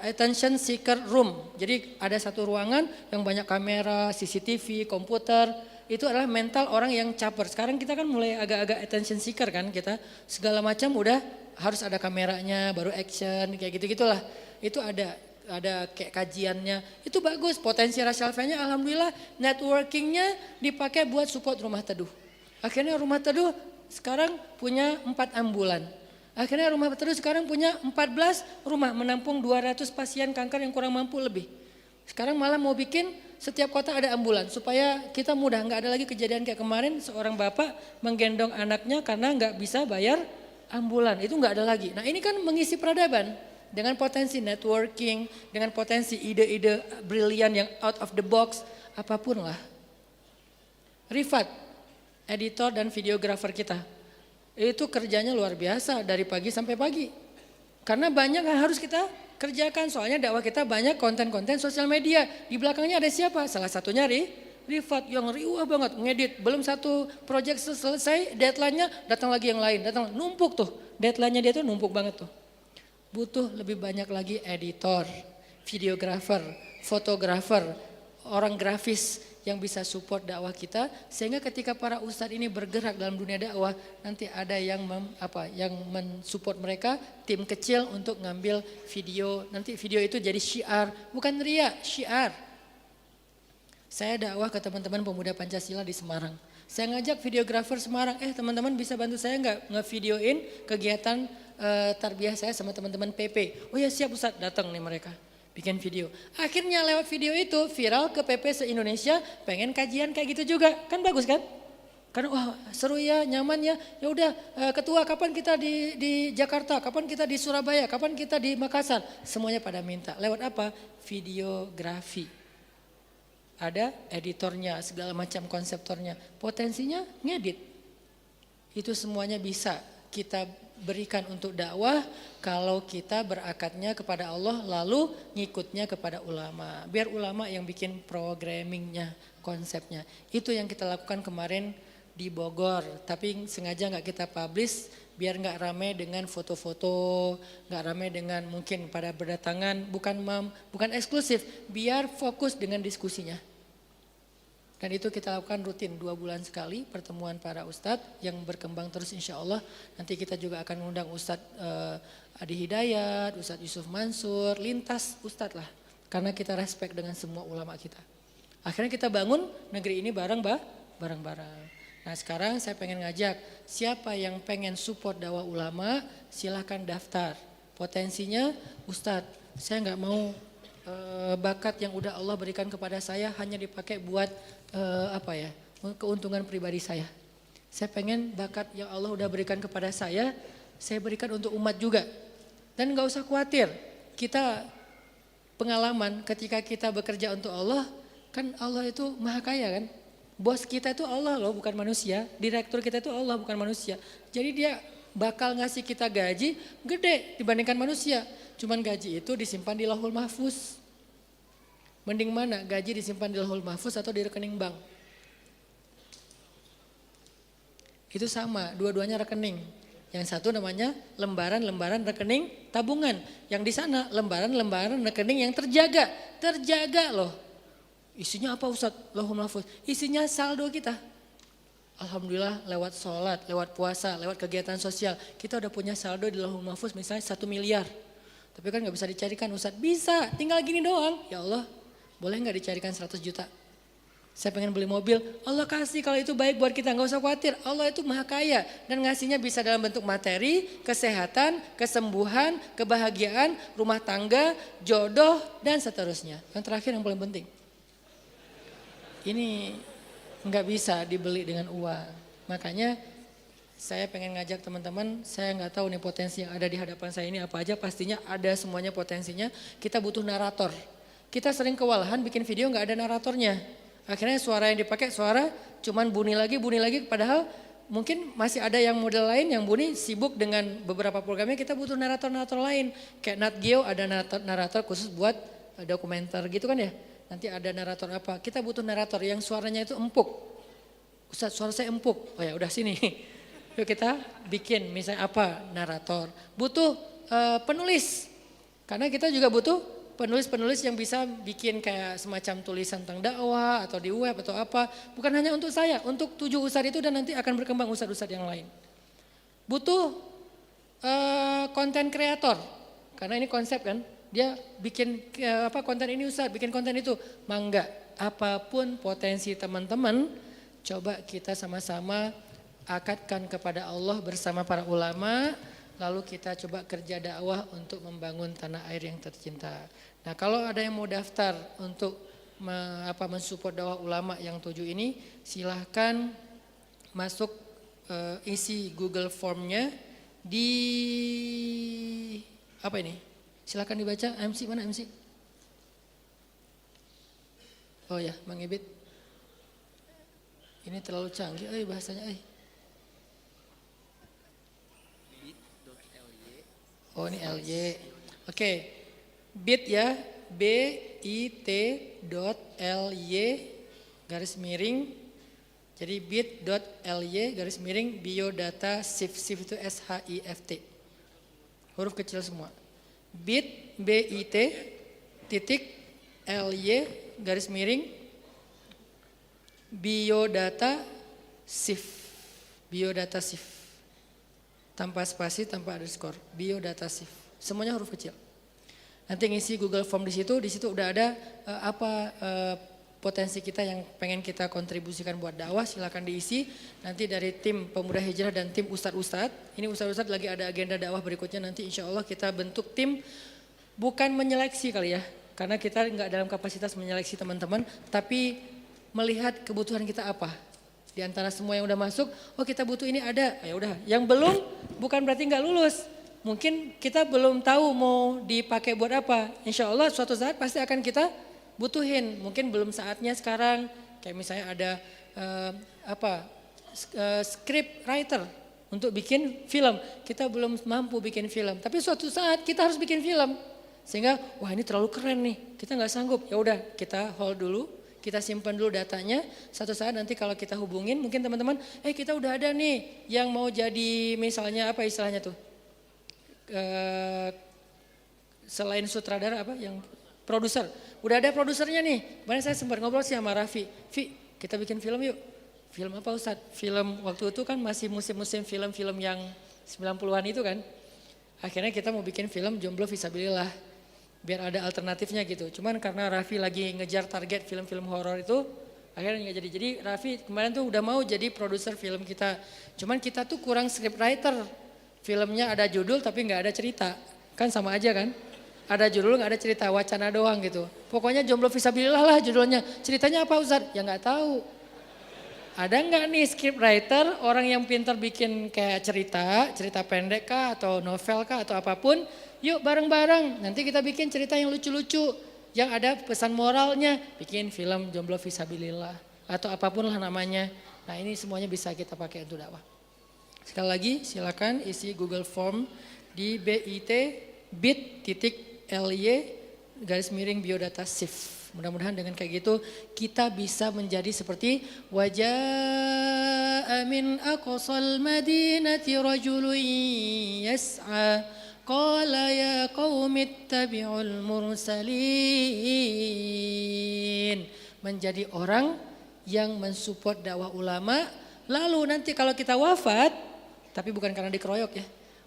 [SPEAKER 1] attention seeker room. Jadi ada satu ruangan yang banyak kamera, CCTV, komputer. Itu adalah mental orang yang caper. Sekarang kita kan mulai agak-agak attention seeker kan kita. Segala macam udah harus ada kameranya, baru action, kayak gitu-gitulah. Itu ada kayak kajiannya. Itu bagus, potensi Rachel V-nya alhamdulillah networkingnya dipakai buat support rumah teduh. Akhirnya rumah teduh sekarang punya 4 ambulan. Akhirnya rumah teduh sekarang punya 14 rumah menampung 200 pasien kanker yang kurang mampu lebih. Sekarang malah mau bikin setiap kota ada ambulan supaya kita mudah, nggak ada lagi kejadian kayak kemarin seorang bapak menggendong anaknya karena nggak bisa bayar ambulan, itu nggak ada lagi. Nah ini kan mengisi peradaban dengan potensi networking, dengan potensi ide-ide brilian yang out of the box, apapun lah. Rifat, editor dan videografer kita. Itu kerjanya luar biasa dari pagi sampai pagi. Karena banyak yang harus kita kerjakan. Soalnya dakwah kita banyak konten-konten sosial media. Di belakangnya ada siapa? Salah satunya Rifat yang riuh banget ngedit. Belum satu project selesai, deadline-nya datang lagi yang lain. Numpuk tuh. Deadline-nya dia tuh numpuk banget tuh. Butuh lebih banyak lagi editor, videografer, fotografer, orang grafis yang bisa support dakwah kita, sehingga ketika para ustadz ini bergerak dalam dunia dakwah, nanti ada yang mensupport mereka, tim kecil untuk ngambil video, nanti video itu jadi syiar, bukan ria, syiar. Saya dakwah ke teman-teman pemuda Pancasila di Semarang. Saya ngajak videografer Semarang, teman-teman bisa bantu saya nggak ngevideoin kegiatan tarbiyah saya sama teman-teman PP. Oh ya siap Ustadz, datang nih mereka. Bikin video. Akhirnya lewat video itu viral ke PP se-Indonesia, pengen kajian kayak gitu juga. Kan bagus kan? Karena wah seru ya, nyaman ya. Ya udah ketua kapan kita di Jakarta, kapan kita di Surabaya, kapan kita di Makassar. Semuanya pada minta. Lewat apa? Videografi. Ada editornya, segala macam konseptornya. Potensinya ngedit. Itu semuanya bisa kita berikan untuk dakwah kalau kita berakatnya kepada Allah lalu ngikutnya kepada ulama. Biar ulama yang bikin programmingnya, konsepnya. Itu yang kita lakukan kemarin di Bogor. Tapi sengaja nggak kita publish biar nggak rame dengan foto-foto, nggak rame dengan mungkin pada berdatangan, bukan eksklusif, biar fokus dengan diskusinya. Dan itu kita lakukan rutin 2 bulan sekali pertemuan para ustadz yang berkembang terus insya Allah. Nanti kita juga akan mengundang Ustadz Adi Hidayat, Ustadz Yusuf Mansur, lintas ustadz lah. Karena kita respect dengan semua ulama kita. Akhirnya kita bangun negeri ini bareng-bareng. Nah sekarang saya pengen ngajak siapa yang pengen support dakwah ulama silahkan daftar. Potensinya ustadz, saya nggak mau bakat yang udah Allah berikan kepada saya hanya dipakai buat keuntungan pribadi saya. Saya pengen bakat yang Allah udah berikan kepada saya berikan untuk umat juga. Dan gak usah khawatir, kita pengalaman ketika kita bekerja untuk Allah, kan Allah itu maha kaya kan. Bos kita itu Allah loh, bukan manusia. Direktur kita itu Allah, bukan manusia. Jadi dia bakal ngasih kita gaji gede dibandingkan manusia. Cuman gaji itu disimpan di Lauhul Mahfuz. Mending mana? Gaji disimpan di Lauhul Mahfuz atau di rekening bank? Itu sama, dua-duanya rekening. Yang satu namanya lembaran-lembaran rekening tabungan. Yang di sana lembaran-lembaran rekening yang terjaga. Terjaga loh. Isinya apa Ustadz? Lauhul Mahfuz. Isinya saldo kita. Alhamdulillah lewat sholat, lewat puasa, lewat kegiatan sosial. Kita udah punya saldo di Lauhul Mahfuz misalnya 1 miliar. Tapi kan gak bisa dicarikan Ustadz. Bisa, tinggal gini doang. Ya Allah, boleh gak dicarikan 100 juta? Saya pengen beli mobil. Allah kasih, kalau itu baik buat kita. Gak usah khawatir, Allah itu maha kaya. Dan ngasihnya bisa dalam bentuk materi, kesehatan, kesembuhan, kebahagiaan, rumah tangga, jodoh, dan seterusnya. Yang terakhir yang paling penting. Ini nggak bisa dibeli dengan uang. Makanya saya pengen ngajak teman-teman, saya nggak tahu nih potensi yang ada di hadapan saya ini apa aja, pastinya ada semuanya potensinya. Kita butuh narator. Kita sering kewalahan bikin video nggak ada naratornya. Akhirnya suara yang dipakai suara cuman bunyi lagi, padahal mungkin masih ada yang model lain yang bunyi sibuk dengan beberapa programnya. Kita butuh narator-narator lain. Kayak Nat Geo ada narator khusus buat dokumenter gitu kan ya. Nanti ada narator apa, kita butuh narator yang suaranya itu empuk. Ustadz suara saya empuk, oh ya udah sini. Yuk kita bikin misalnya apa, narator. Butuh penulis, karena kita juga butuh penulis-penulis yang bisa bikin kayak semacam tulisan tentang dakwah atau di web atau apa. Bukan hanya untuk saya, untuk 7 ustadz itu dan nanti akan berkembang ustadz-ustadz yang lain. Butuh konten kreator, karena ini konsep kan. Dia bikin konten ini Ustaz, bikin konten itu. Mangga, apapun potensi teman-teman, coba kita sama-sama akadkan kepada Allah bersama para ulama, lalu kita coba kerja dakwah untuk membangun tanah air yang tercinta. Nah, kalau ada yang mau daftar untuk mensupport dakwah ulama yang 7 ini, silahkan masuk isi Google Formnya di apa ini? Silakan dibaca. MC mana MC? Oh ya, Mang Ibit. Ini terlalu canggih, bahasanya. Oh ini LY. Oke, bit ya, bit.ly garis miring. Jadi bit.ly garis miring biodata shift itu SHIFT. Huruf kecil semua. Bit titik ly garis miring biodata shift tanpa spasi, tanpa underscore, biodata shift, semuanya huruf kecil. Nanti ngisi Google Form di situ udah ada potensi kita yang pengen kita kontribusikan buat dakwah, silakan diisi. Nanti dari tim Pemuda Hijrah dan tim Ustadz-Ustadz, ini Ustadz-Ustadz lagi ada agenda dakwah berikutnya, nanti insya Allah kita bentuk tim, bukan menyeleksi kali ya, karena kita nggak dalam kapasitas menyeleksi teman-teman, tapi melihat kebutuhan kita apa. Di antara semua yang udah masuk, oh kita butuh ini ada, ya udah. Yang belum bukan berarti nggak lulus. Mungkin kita belum tahu mau dipakai buat apa. Insya Allah suatu saat pasti akan kita butuhin. Mungkin belum saatnya sekarang. Kayak misalnya ada script writer untuk bikin film. Kita belum mampu bikin film. Tapi suatu saat kita harus bikin film. Sehingga wah ini terlalu keren nih. Kita nggak sanggup. Ya udah kita hold dulu. Kita simpan dulu datanya, satu saat nanti kalau kita hubungin mungkin teman-teman, kita udah ada nih yang mau jadi misalnya apa istilahnya tuh, selain sutradara apa yang produser, udah ada produsernya nih. Kemarin saya sempat ngobrol sih sama Raffi, kita bikin film yuk. Film apa Ustadz? Film waktu itu kan masih musim-musim film-film yang 90-an itu kan. Akhirnya kita mau bikin film Jomblo Fisabilillah. Biar ada alternatifnya gitu. Cuman karena Raffi lagi ngejar target film-film horor itu, akhirnya nggak jadi. Jadi Raffi kemarin tuh udah mau jadi produser film kita. Cuman kita tuh kurang script writer. Filmnya ada judul tapi nggak ada cerita. Kan sama aja kan? Ada judul nggak ada cerita, wacana doang gitu. Pokoknya Jomblo Fisabilillah lah judulnya. Ceritanya apa Ustadz? Ya nggak tahu. Ada nggak nih script writer, orang yang pintar bikin kayak cerita pendek kah atau novel kah atau apapun. Yuk bareng-bareng, nanti kita bikin cerita yang lucu-lucu, yang ada pesan moralnya, bikin film Jomblo Fisabilillah. atau apapun lah namanya. Nah ini semuanya bisa kita pakai untuk dakwah. Sekali lagi silakan isi Google Form di bit.ly/biodata shift. Mudah-mudahan dengan kayak gitu kita bisa menjadi seperti wajaa min aqsal madinati rajulun yas'a qala ya qaumi ittabi'ul mursalin. Menjadi orang yang mensupport dakwah ulama. Lalu nanti kalau kita wafat, tapi bukan karena dikeroyok ya.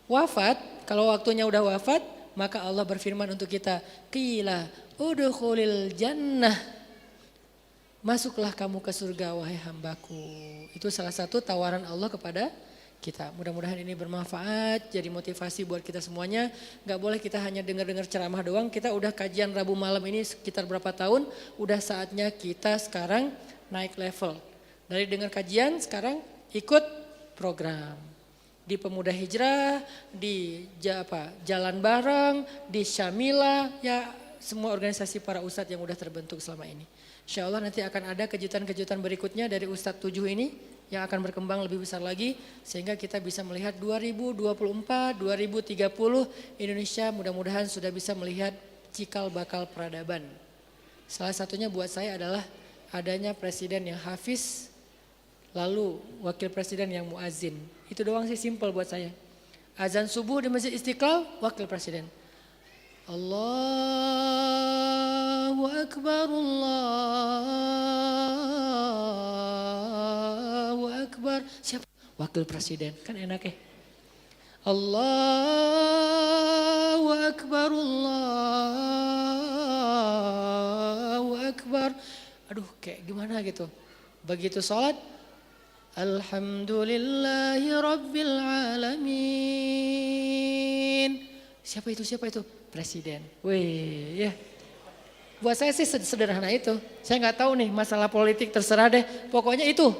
[SPEAKER 1] Wafat, kalau waktunya udah wafat, maka Allah berfirman untuk kita, qila udkhulil jannah. Masuklah kamu ke surga wahai hambaku. Itu salah satu tawaran Allah kepada kita. Mudah-mudahan ini bermanfaat, jadi motivasi buat kita semuanya. Gak boleh kita hanya dengar-dengar ceramah doang. Kita udah kajian Rabu malam ini sekitar berapa tahun. Udah saatnya kita sekarang naik level. Dari dengar kajian sekarang ikut program. Di Pemuda Hijrah, di Jalan Bareng, di Syamila, ya semua organisasi para ustadz yang udah terbentuk selama ini. Insya Allah nanti akan ada kejutan-kejutan berikutnya dari Ustadz 7 ini yang akan berkembang lebih besar lagi. Sehingga kita bisa melihat 2024, 2030 Indonesia mudah-mudahan sudah bisa melihat cikal bakal peradaban. Salah satunya buat saya adalah adanya presiden yang hafiz, lalu wakil presiden yang muazin. Itu doang sih, simpel buat saya. Azan subuh di Masjid Istiqlal, wakil presiden. Allahu Akbar, Allahu Akbar. Siapa? Wakil presiden, kan enak ya. Allahu Akbar, Allahu Akbar. Aduh kayak gimana gitu. Begitu sholat, Alhamdulillahi Rabbil Alamin. Siapa itu? Presiden. Wih ya. Buat saya sih sederhana itu. Saya nggak tahu nih masalah politik, terserah deh. Pokoknya itu.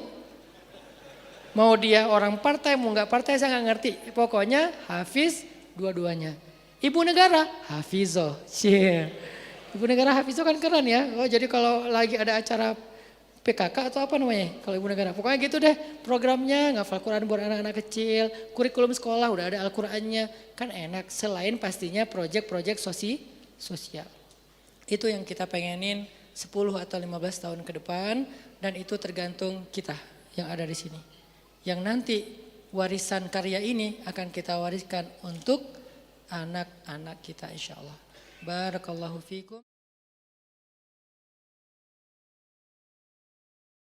[SPEAKER 1] Mau dia orang partai, mau nggak partai saya nggak ngerti. Pokoknya hafiz dua-duanya. Ibu negara hafizoh. Ibu negara hafizoh kan keren ya. Oh jadi kalau lagi ada acara PKK atau apa namanya kalau ibu negara. Pokoknya gitu deh programnya, ngafal Quran buat anak-anak kecil, kurikulum sekolah udah ada Al-Qurannya. Kan enak, selain pastinya proyek-proyek sosial. Itu yang kita pengenin 10 atau 15 tahun ke depan dan itu tergantung kita yang ada di sini. Yang nanti warisan karya ini akan kita wariskan untuk anak-anak kita insya Allah. Barakallahu fiikum.